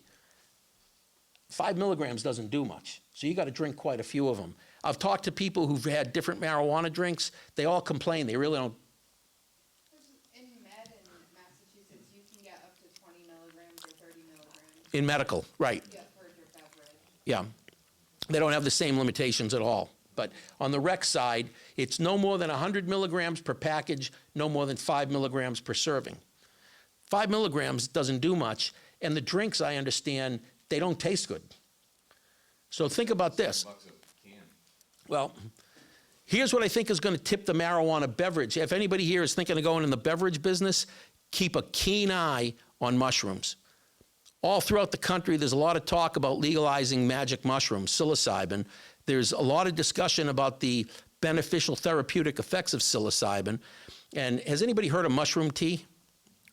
5 milligrams doesn't do much, so you got to drink quite a few of them. I've talked to people who've had different marijuana drinks. They all complain. They really don't. In med in Massachusetts, you can get up to 20 milligrams or 30 milligrams. In medical, right. Yeah, for your beverage. Yeah. They don't have the same limitations at all. But on the rec side, it's no more than 100 milligrams per package, no more than 5 milligrams per serving. 5 milligrams doesn't do much, and the drinks, I understand, they don't taste good. So think about this. $7 a can. Well, here's what I think is going to tip the marijuana beverage. If anybody here is thinking of going in the beverage business, keep a keen eye on mushrooms. All throughout the country, there's a lot of talk about legalizing magic mushrooms, psilocybin. There's a lot of discussion about the beneficial therapeutic effects of psilocybin. And has anybody heard of mushroom tea?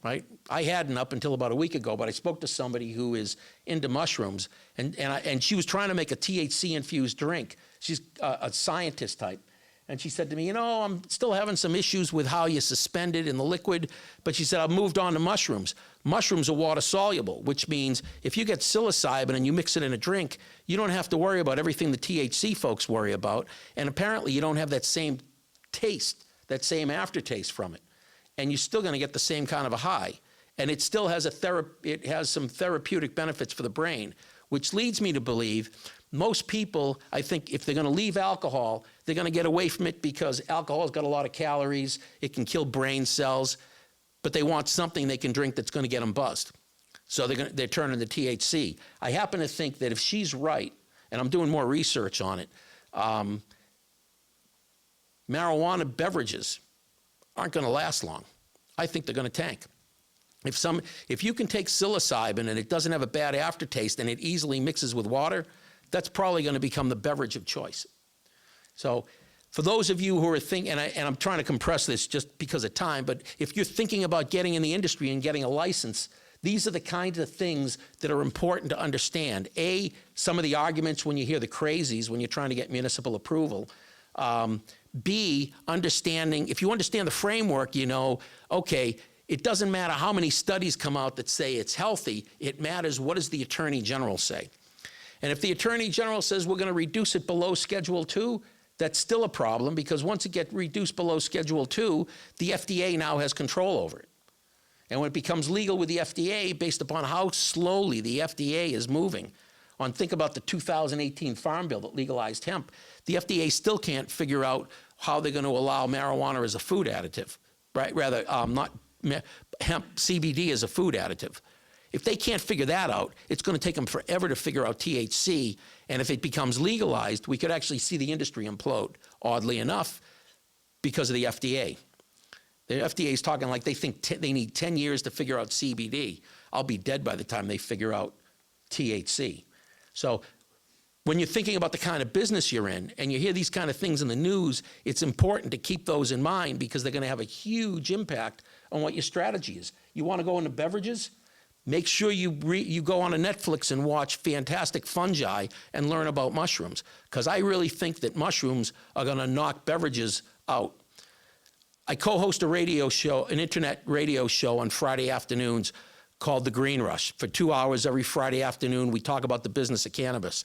Right? I hadn't up until about a week ago, but I spoke to somebody who is into mushrooms, and she was trying to make a THC-infused drink. She's a scientist type. And she said to me, you know, I'm still having some issues with how you suspend it in the liquid, but she said, I've moved on to mushrooms. Mushrooms are water-soluble, which means if you get psilocybin and you mix it in a drink, you don't have to worry about everything the THC folks worry about, and apparently you don't have that same taste, that same aftertaste from it. And you're still going to get the same kind of a high. And it still has it has some therapeutic benefits for the brain, which leads me to believe most people, I think, if they're going to leave alcohol, they're going to get away from it because alcohol's got a lot of calories, it can kill brain cells, but they want something they can drink that's going to get them buzzed. So they're turning to THC. I happen to think that if she's right, and I'm doing more research on it, marijuana beverages aren't going to last long. I think they're going to tank. If you can take psilocybin and it doesn't have a bad aftertaste and it easily mixes with water, that's probably going to become the beverage of choice. So for those of you who are thinking, and I'm trying to compress this just because of time, but if you're thinking about getting in the industry and getting a license, these are the kinds of things that are important to understand. A, some of the arguments when you hear the crazies when you're trying to get municipal approval. B, understanding, if you understand the framework, you know, okay, it doesn't matter how many studies come out that say it's healthy, it matters what does the Attorney General say. And if the Attorney General says we're going to reduce it below Schedule 2, that's still a problem because once it gets reduced below Schedule 2, the FDA now has control over it. And when it becomes legal with the FDA, based upon how slowly the FDA is moving, think about the 2018 Farm Bill that legalized hemp, the FDA still can't figure out how they're going to allow marijuana as a food additive, right? Rather, not hemp, CBD as a food additive. If they can't figure that out, it's going to take them forever to figure out THC, and if it becomes legalized, we could actually see the industry implode, oddly enough, because of the FDA. The FDA is talking like they think they need 10 years to figure out CBD. I'll be dead by the time they figure out THC. So when you're thinking about the kind of business you're in and you hear these kind of things in the news, it's important to keep those in mind because they're going to have a huge impact on what your strategy is. You want to go into beverages? Make sure you go on a Netflix and watch Fantastic Fungi and learn about mushrooms, because I really think that mushrooms are going to knock beverages out. I co-host a radio show, an internet radio show on Friday afternoons called The Green Rush. For 2 hours every Friday afternoon, we talk about the business of cannabis.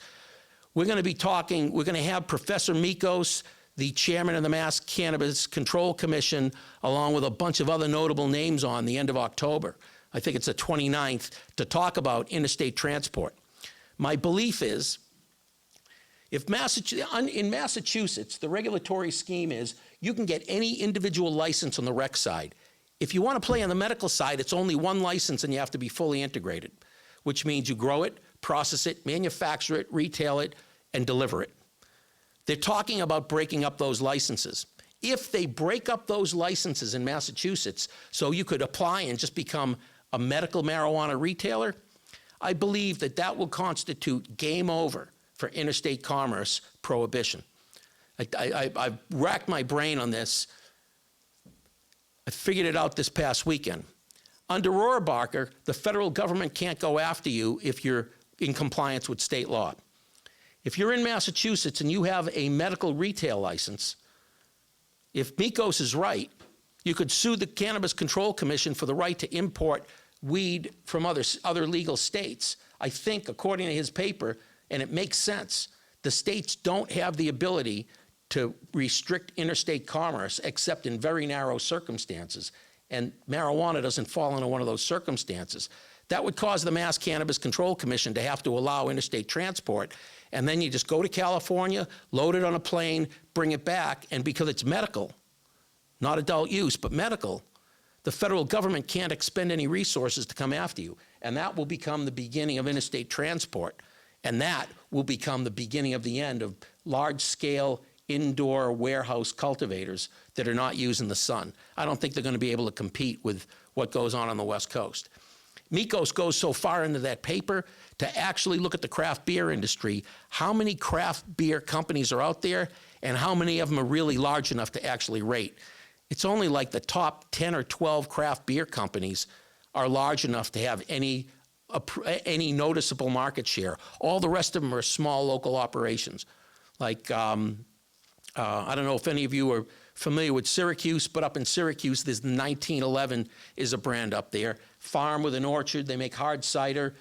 We're going to have Professor Mikos, the chairman of the Mass Cannabis Control Commission, along with a bunch of other notable names on the end of October. I think it's the 29th, to talk about interstate transport. My belief is, in Massachusetts, the regulatory scheme is you can get any individual license on the rec side. If you want to play on the medical side, it's only one license and you have to be fully integrated, which means you grow it, process it, manufacture it, retail it, and deliver it. They're talking about breaking up those licenses. If they break up those licenses in Massachusetts so you could apply and just become a medical marijuana retailer, I believe that that will constitute game over for interstate commerce prohibition. I've racked my brain on this. I figured it out this past weekend. Under Rohrabacher, the federal government can't go after you if you're in compliance with state law. If you're in Massachusetts and you have a medical retail license, if Mikos is right, you could sue the Cannabis Control Commission for the right to import weed from other legal states. I think, according to his paper, and it makes sense, the states don't have the ability to restrict interstate commerce except in very narrow circumstances. And marijuana doesn't fall into one of those circumstances. That would cause the Mass Cannabis Control Commission to have to allow interstate transport. And then you just go to California, load it on a plane, bring it back, and because it's medical, not adult use, but medical, the federal government can't expend any resources to come after you. And that will become the beginning of interstate transport. And that will become the beginning of the end of large-scale indoor warehouse cultivators that are not using the sun. I don't think they're going to be able to compete with what goes on the West Coast. Mikos goes so far into that paper to actually look at the craft beer industry, how many craft beer companies are out there, and how many of them are really large enough to actually rate. It's only like the top 10 or 12 craft beer companies are large enough to have any noticeable market share. All the rest of them are small local operations. Like, I don't know if any of you are familiar with Syracuse, but up in Syracuse, there's 1911 is a brand up there. Farm with an orchard, they make hard cider,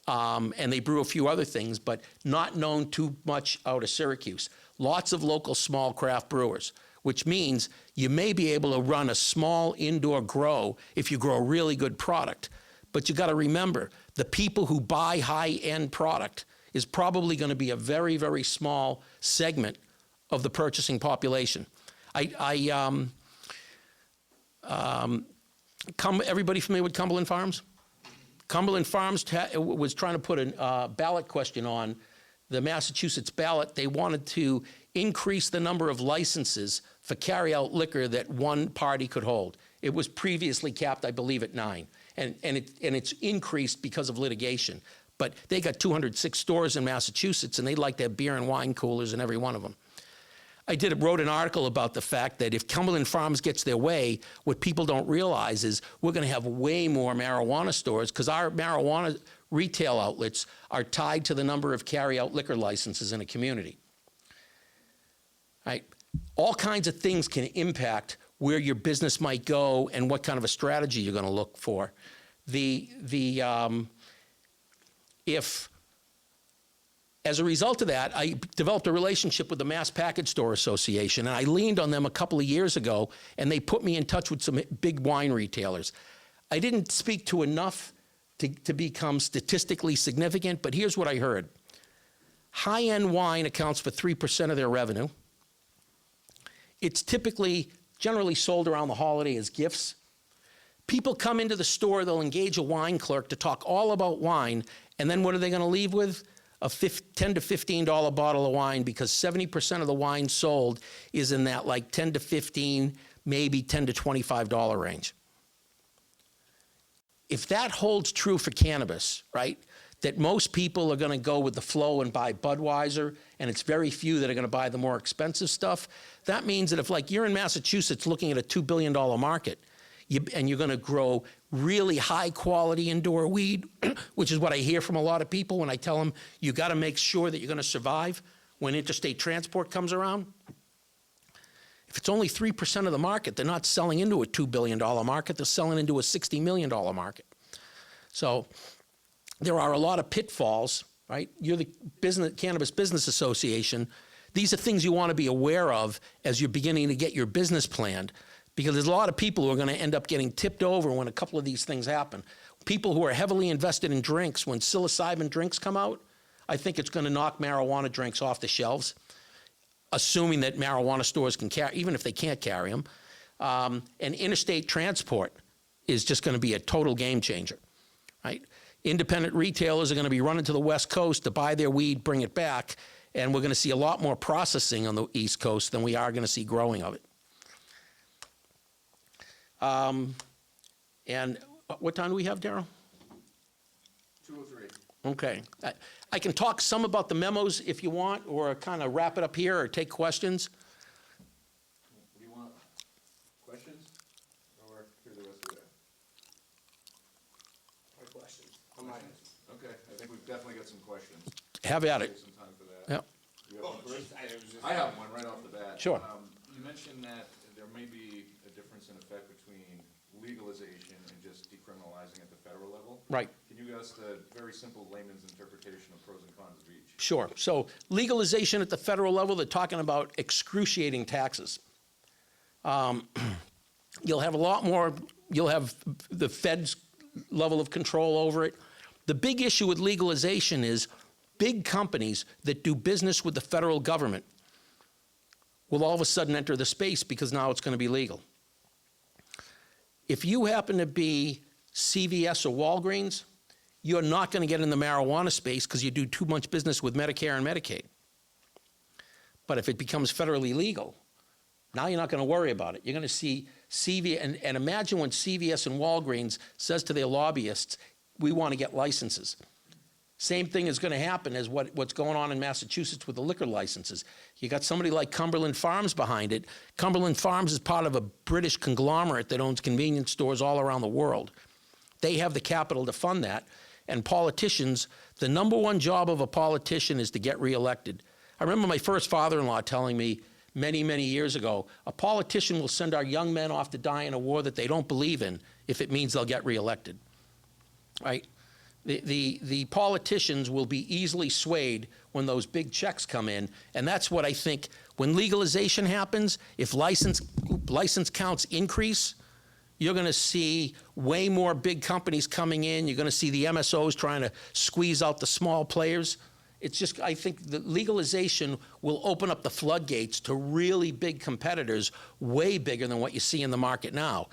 and they brew a few other things, but not known too much out of Syracuse. Lots of local small craft brewers, which means you may be able to run a small indoor grow if you grow a really good product. But you got to remember, the people who buy high-end product is probably going to be a very, very small segment of the purchasing population. Everybody familiar with Cumberland Farms? Cumberland Farms was trying to put a ballot question on the Massachusetts ballot. They wanted to increase the number of licenses for carry-out liquor that one party could hold. It was previously capped, I believe, at 9, and it's increased because of litigation. But they got 206 stores in Massachusetts, and they'd like to have beer and wine coolers in every one of them. I wrote an article about the fact that if Cumberland Farms gets their way, what people don't realize is we're going to have way more marijuana stores because our marijuana retail outlets are tied to the number of carry-out liquor licenses in a community. Right? All kinds of things can impact where your business might go and what kind of a strategy you're going to look for. As a result of that, I developed a relationship with the Mass Package Store Association, and I leaned on them a couple of years ago, and they put me in touch with some big wine retailers. I didn't speak to enough to become statistically significant, but here's what I heard. High-end wine accounts for 3% of their revenue. It's generally sold around the holiday as gifts. People come into the store, they'll engage a wine clerk to talk all about wine, and then what are they going to leave with? A $10 to $15 bottle of wine, because 70% of the wine sold is in that like 10 to 15, maybe $10 to $25 range. If that holds true for cannabis, right, that most people are going to go with the flow and buy Budweiser, and it's very few that are going to buy the more expensive stuff, that means that if like you're in Massachusetts looking at a $2 billion market, and you're going to grow really high-quality indoor weed, which is what I hear from a lot of people when I tell them you got to make sure that you're going to survive when interstate transport comes around. If it's only 3% of the market, they're not selling into a $2 billion market, they're selling into a $60 million market. So there are a lot of pitfalls, right? You're the Cannabis Business Association. These are things you want to be aware of as you're beginning to get your business planned. Because there's a lot of people who are going to end up getting tipped over when a couple of these things happen. People who are heavily invested in drinks, when psilocybin drinks come out, I think it's going to knock marijuana drinks off the shelves, assuming that marijuana stores can carry, even if they can't carry them. And interstate transport is just going to be a total game changer, right? Independent retailers are going to be running to the West Coast to buy their weed, bring it back, and we're going to see a lot more processing on the East Coast than we are going to see growing of it. And what time do we have, Darryl? 2:03. Okay. I can talk some about the memos if you want, or kind of wrap it up here, or take questions. What do you want? Questions? Or definitely got some questions. Have at Save it. some time for that. Yep. You have one first? I have one right off the bat. Sure. You mentioned that there may be a difference in effect between legalization and just decriminalizing at the federal level. Right. Can you give us the very simple layman's interpretation of pros and cons of each? Sure. So legalization at the federal level, they're talking about excruciating taxes. You'll have a lot more, you'll have the Fed's level of control over it. The big issue with legalization is big companies that do business with the federal government will all of a sudden enter the space because now it's going to be legal. If you happen to be CVS or Walgreens, you're not going to get in the marijuana space because you do too much business with Medicare and Medicaid. But if it becomes federally legal, now you're not going to worry about it. You're going to see CVS, and imagine when CVS and Walgreens says to their lobbyists, we want to get licenses. Same thing is going to happen as what's going on in Massachusetts with the liquor licenses. You got somebody like Cumberland Farms behind it. Cumberland Farms is part of a British conglomerate that owns convenience stores all around the world. They have the capital to fund that. And politicians, the number one job of a politician is to get reelected. I remember my first father-in-law telling me many, many years ago, a politician will send our young men off to die in a war that they don't believe in if it means they'll get reelected, right? The politicians will be easily swayed when those big checks come in, and that's what I think when legalization happens, if license counts increase, you're going to see way more big companies coming in. You're going to see the MSOs trying to squeeze out the small players. It's just, I think the legalization will open up the floodgates to really big competitors, way bigger than what you see in the market now.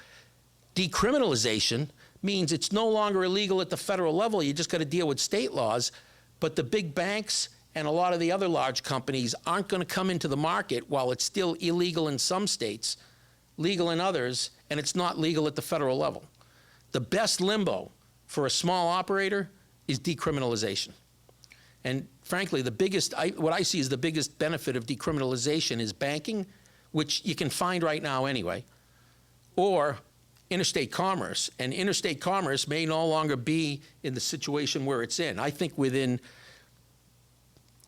Decriminalization means it's no longer illegal at the federal level. You just got to deal with state laws. But the big banks and a lot of the other large companies aren't going to come into the market while it's still illegal in some states, legal in others, and it's not legal at the federal level. The best limbo for a small operator is decriminalization. And frankly, what I see as the biggest benefit of decriminalization is banking, which you can find right now anyway, or interstate commerce. And interstate commerce may no longer be in the situation where it's in. I think within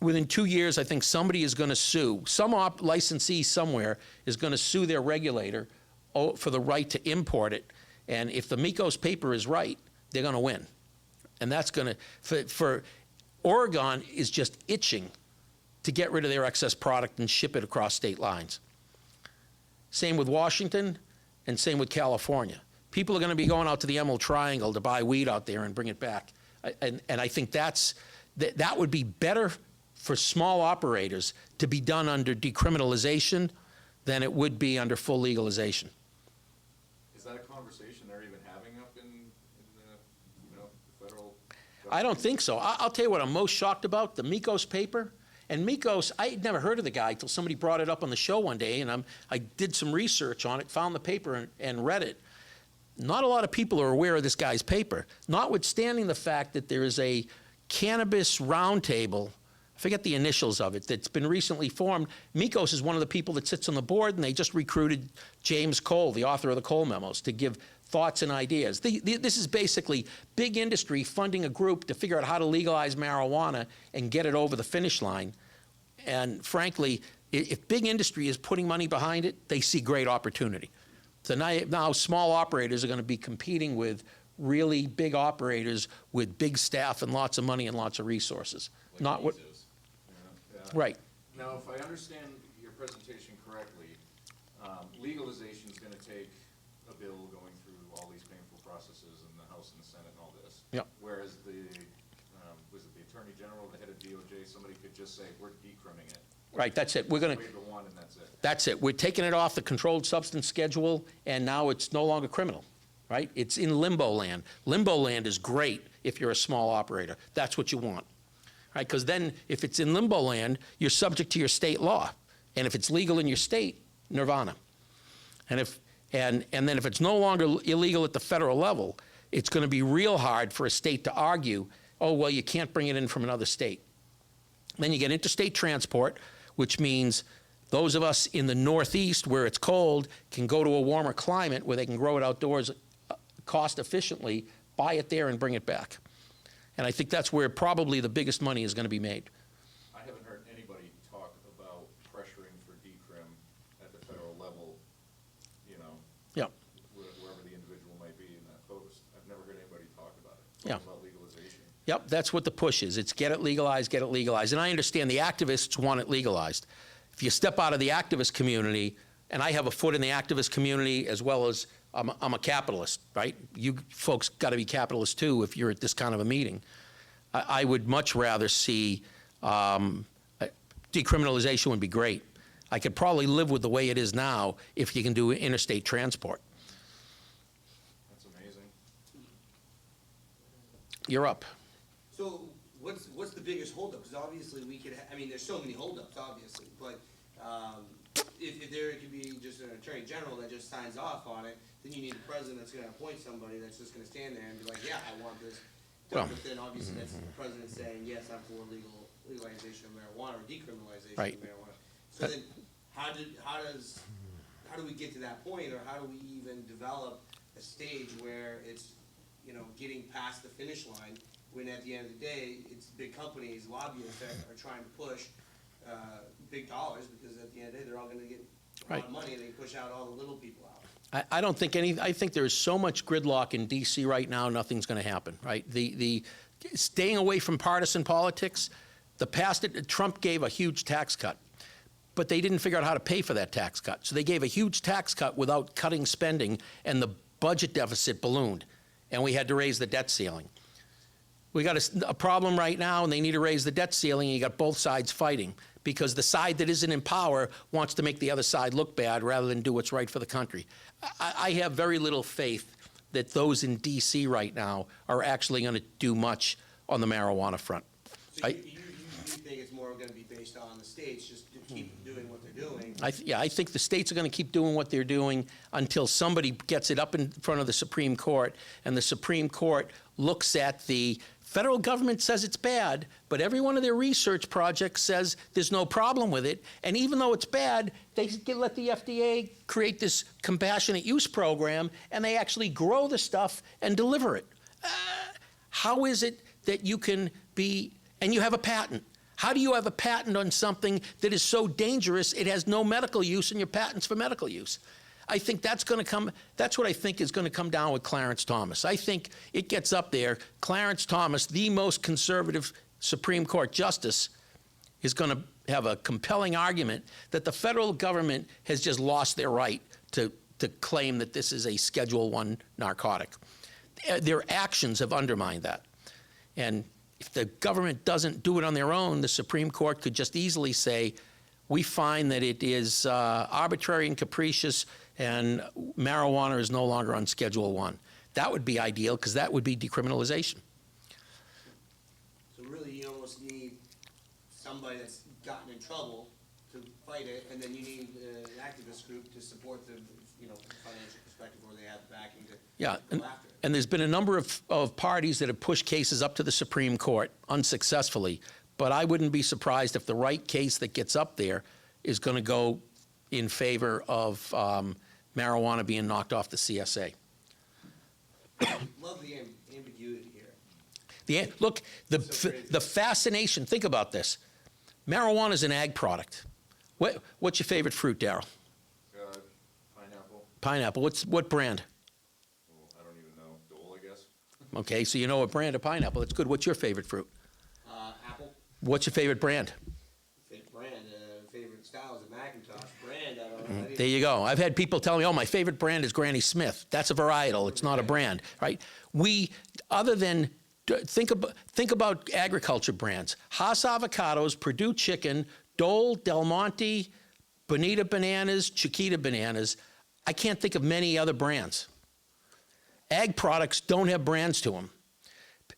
2 years, I think somebody is going to sue. Some licensee somewhere is going to sue their regulator for the right to import it. And if the Migos paper is right, they're going to win. And that's going to, Oregon is just itching to get rid of their excess product and ship it across state lines. Same with Washington and same with California. People are going to be going out to the Emerald Triangle to buy weed out there and bring it back. And I think that would be better for small operators to be done under decriminalization than it would be under full legalization. Is that a conversation they're even having up in the federal? I don't think so. I'll tell you what I'm most shocked about, the Migos paper. And Migos, I had never heard of the guy until somebody brought it up on the show one day, and I did some research on it, found the paper and read it. Not a lot of people are aware of this guy's paper, notwithstanding the fact that there is a cannabis roundtable, I forget the initials of it, that's been recently formed. Migos is one of the people that sits on the board, and they just recruited James Cole, the author of the Cole Memos, to give thoughts and ideas. This is basically big industry funding a group to figure out how to legalize marijuana and get it over the finish line. And frankly, if big industry is putting money behind it, they see great opportunity. So now small operators are going to be competing with really big operators with big staff and lots of money and lots of resources. Like Not what, Bezos. Yeah. right. Now, if I understand your presentation correctly, legalization is going to take a bill going through all these painful processes in the House and the Senate and all this. Yep. Whereas was it the Attorney General, the head of DOJ, somebody could just say, we're decrimming it. Right, that's it. We're going to. Wave the wand and that's it. That's it. We're taking it off the controlled substance schedule, and now it's no longer criminal, right? It's in limbo land. Limbo land is great if you're a small operator. That's what you want, right? Because then if it's in limbo land, you're subject to your state law. And if it's legal in your state, nirvana. And then if it's no longer illegal at the federal level, it's going to be real hard for a state to argue, oh, well, you can't bring it in from another state. Then you get interstate transport, which means those of us in the Northeast where it's cold can go to a warmer climate where they can grow it outdoors cost efficiently, buy it there and bring it back. And I think that's where probably the biggest money is going to be made. I haven't heard anybody talk about pressuring for decrim at the federal level, you know, Yeah, wherever the individual might be in that post. I've never heard anybody talk about it. Yeah. About legalization. yep, that's what the push is. It's get it legalized, get it legalized. And I understand the activists want it legalized. If you step out of the activist community, and I have a foot in the activist community as well as I'm a capitalist, right? You folks got to be capitalists too if you're at this kind of a meeting. I would much rather see decriminalization would be great. I could probably live with the way it is now if you can do interstate transport. That's amazing. You're up. So what's the biggest holdup? Because obviously we could, I mean, there's so many holdups, obviously, but if there could be just an attorney general that just signs off on it, then you need a president that's gonna appoint somebody that's just gonna stand there and be like, yeah, I want this. Well- But then obviously that's the president saying, yes, I'm for legalization of marijuana or decriminalization Right. of marijuana. So then how do we get to that point, or how do we even develop a stage where it's, you know, getting past the finish line, when at the end of the day, it's big companies, lobbyists that are trying to push big dollars, because at the end of the day, they're all gonna get a lot Right. of money, and they push out all the little people out. I don't think I think there is so much gridlock in DC right now, nothing's going to happen, right? The staying away from partisan politics, Trump gave a huge tax cut, but they didn't figure out how to pay for that tax cut. So they gave a huge tax cut without cutting spending, and the budget deficit ballooned, and we had to raise the debt ceiling. We got a problem right now, and they need to raise the debt ceiling, and you got both sides fighting, because the side that isn't in power wants to make the other side look bad rather than do what's right for the country. I have very little faith that those in D.C. right now are actually going to do much on the marijuana front. So I- you think it's more gonna be based on the states just to keep doing what they're doing? I think the states are going to keep doing what they're doing until somebody gets it up in front of the Supreme Court, and the Supreme Court looks at the federal government says it's bad, but every one of their research projects says there's no problem with it, and even though it's bad, they let the FDA create this compassionate use program, and they actually grow the stuff and deliver it. How is it that you can be, and you have a patent? How do you have a patent on something that is so dangerous it has no medical use, and your patent's for medical use? I think that's what I think is going to come down with Clarence Thomas. I think it gets up there. Clarence Thomas, the most conservative Supreme Court justice, is going to have a compelling argument that the federal government has just lost their right to claim that this is a Schedule I narcotic. Their actions have undermined that. And if the government doesn't do it on their own, the Supreme Court could just easily say, we find that it is arbitrary and capricious, and marijuana is no longer on Schedule I. That would be ideal, because that would be decriminalization. So really, you almost need somebody that's gotten in trouble to fight it, and then you need an activist group to support the, you know, financial perspective, where they have the backing to Yeah, go after it. and there's been a number of parties that have pushed cases up to the Supreme Court unsuccessfully, but I wouldn't be surprised if the right case that gets up there is going to go in favor of marijuana being knocked off the CSA. Love the ambiguity here. Look, So crazy. the fascination, think about this. Marijuana is an ag product. What's your favorite fruit, Darryl? Pineapple. Pineapple. What brand? Well, I don't even know. Dole, I guess. Okay, so you know a brand of pineapple. That's good. What's your favorite fruit? Apple, What's your favorite brand? favorite brand, favorite style is a Macintosh brand. I don't know. There you go. I've had people tell me, oh, my favorite brand is Granny Smith. That's a varietal. It's not a brand, right? Think about agriculture brands. Haas Avocados, Purdue Chicken, Dole, Del Monte, Bonita Bananas, Chiquita Bananas. I can't think of many other brands. Ag products don't have brands to them.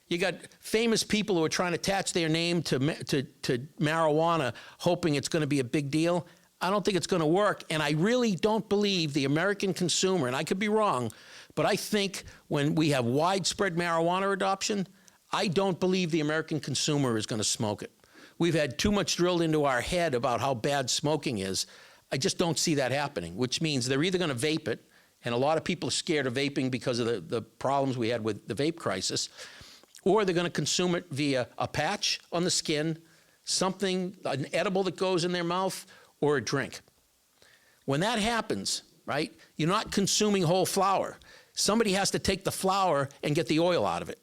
You got famous people who are trying to attach their name to marijuana, hoping it's going to be a big deal. I don't think it's going to work, and I really don't believe the American consumer, and I could be wrong, but I think when we have widespread marijuana adoption, I don't believe the American consumer is going to smoke it. We've had too much drilled into our head about how bad smoking is. I just don't see that happening, which means they're either going to vape it, and a lot of people are scared of vaping because of the problems we had with the vape crisis, or they're going to consume it via a patch on the skin, something, an edible that goes in their mouth, or a drink. When that happens, right, you're not consuming whole flower. Somebody has to take the flower and get the oil out of it.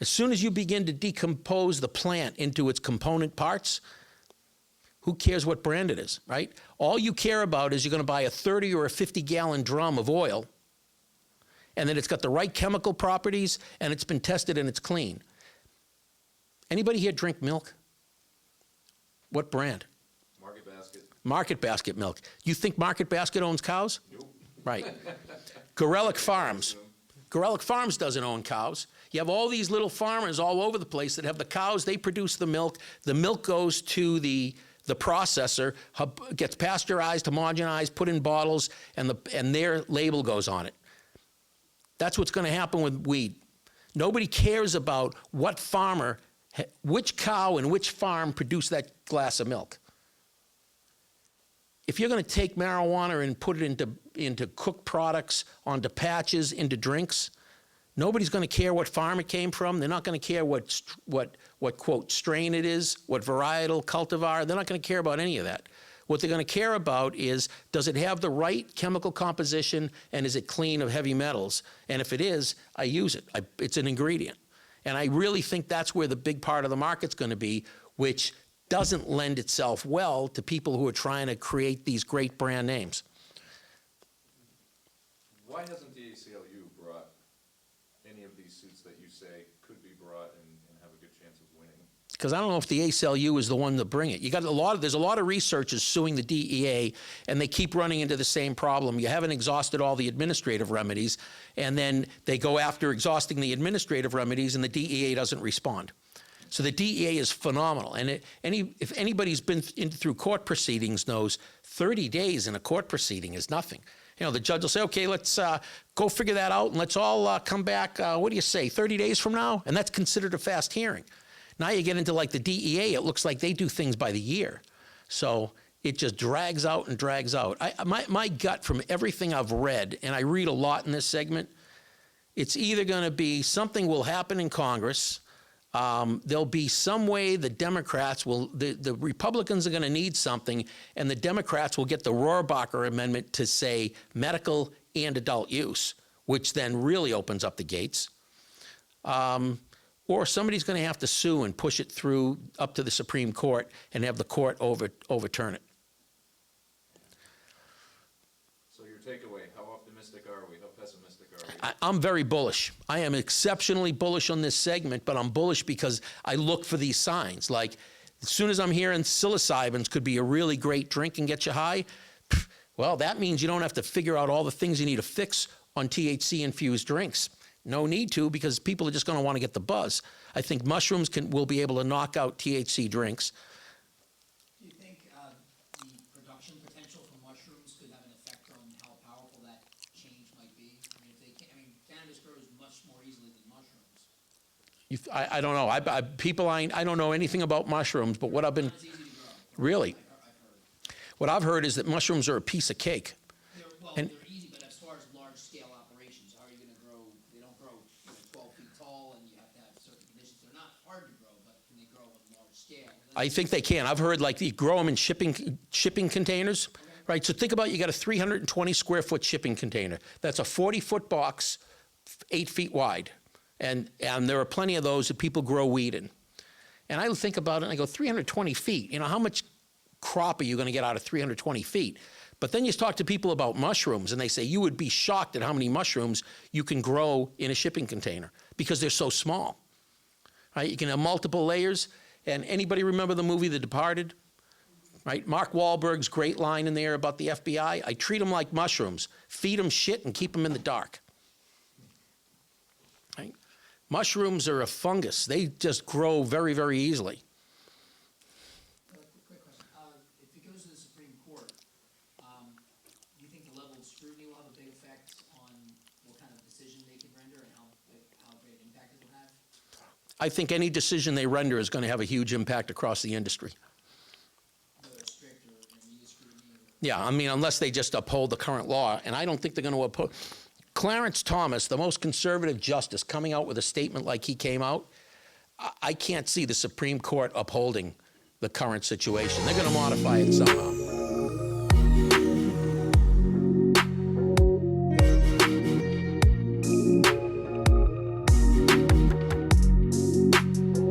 As soon as you begin to decompose the plant into its component parts, who cares what brand it is, right? All you care about is you're going to buy a 30 or a 50-gallon drum of oil, and that it's got the right chemical properties, and it's been tested and it's clean. Anybody here drink milk? What brand? Market Basket. Market Basket milk. You think Market Basket owns cows? Nope. Right. Gorelick Farms. Gorelick Farms doesn't own cows. You have all these little farmers all over the place that have the cows. They produce the milk. The milk goes to the processor, gets pasteurized, homogenized, put in bottles, and their label goes on it. That's what's going to happen with weed. Nobody cares about what farmer, which cow and which farm produced that glass of milk. If you're going to take marijuana and put it into cooked products, onto patches, into drinks, nobody's going to care what farm it came from. They're not going to care what quote strain it is, what varietal cultivar. They're not going to care about any of that. What they're going to care about is, does it have the right chemical composition, and is it clean of heavy metals? And if it is, I use it. It's an ingredient. And I really think that's where the big part of the market's going to be, which doesn't lend itself well to people who are trying to create these great brand names. Why hasn't the ACLU brought any of these suits that you say could be brought and have a good chance of winning? Because I don't know if the ACLU is the one to bring it. There's a lot of researchers suing the DEA, and they keep running into the same problem. You haven't exhausted all the administrative remedies, and then they go after exhausting the administrative remedies, and the DEA doesn't respond. So the DEA is phenomenal. And if anybody's been through court proceedings knows 30 days in a court proceeding is nothing. You know, the judge will say, okay, let's go figure that out, and let's all come back, what do you say, 30 days from now? And that's considered a fast hearing. Now you get into like the DEA, it looks like they do things by the year. So it just drags out and drags out. My gut from everything I've read, and I read a lot in this segment, it's either going to be something will happen in Congress. There'll be some way the Democrats the Republicans are going to need something, and the Democrats will get the Rohrabacher Amendment to say medical and adult use, which then really opens up the gates. Or somebody's going to have to sue and push it through up to the Supreme Court and have the court overturn it. So your takeaway, how optimistic are we? How pessimistic are we? I'm very bullish. I am exceptionally bullish on this segment, but I'm bullish because I look for these signs. Like, as soon as I'm hearing psilocybins could be a really great drink and get you high, well, that means you don't have to figure out all the things you need to fix on THC-infused drinks. No need to, because people are just going to want to get the buzz. I think mushrooms will be able to knock out THC drinks. Do you think the production potential from mushrooms could have an effect on how powerful that change might be? I mean, cannabis grows much more easily than mushrooms. I don't know. I don't know anything about mushrooms, but what I've been... It's easy to grow. Really? I've heard. What I've heard is that mushrooms are a piece of cake. They're easy, but as far as large-scale operations, how are you going to grow? They don't grow 12 feet tall, and you have to have certain conditions. They're not hard to grow, but can they grow on large scale? I think they can. I've heard like you grow them in shipping containers, right? So think about you got a 320 square foot shipping container. That's a 40-foot box, 8 feet wide. And there are plenty of those that people grow weed in. And I think about it and I go, 320 feet, how much crop are you going to get out of 320 feet? But then you talk to people about mushrooms and they say you would be shocked at how many mushrooms you can grow in a shipping container because they're so small, right? You can have multiple layers. And anybody remember the movie The Departed? Right? Mark Wahlberg's great line in there about the FBI. I treat them like mushrooms, feed them shit and keep them in the dark. Right? Mushrooms are a fungus. They just grow very, very easily. Quick question. If it goes to the Supreme Court, do you think the level of scrutiny will have a big effect on what kind of decision they can render and how great an impact it will have? I think any decision they render is going to have a huge impact across the industry. Whether it's strict or immediate scrutiny? Yeah, I mean, unless they just uphold the current law, and I don't think they're going to uphold. Clarence Thomas, the most conservative justice, coming out with a statement like he came out, I can't see the Supreme Court upholding the current situation. They're going to modify it somehow.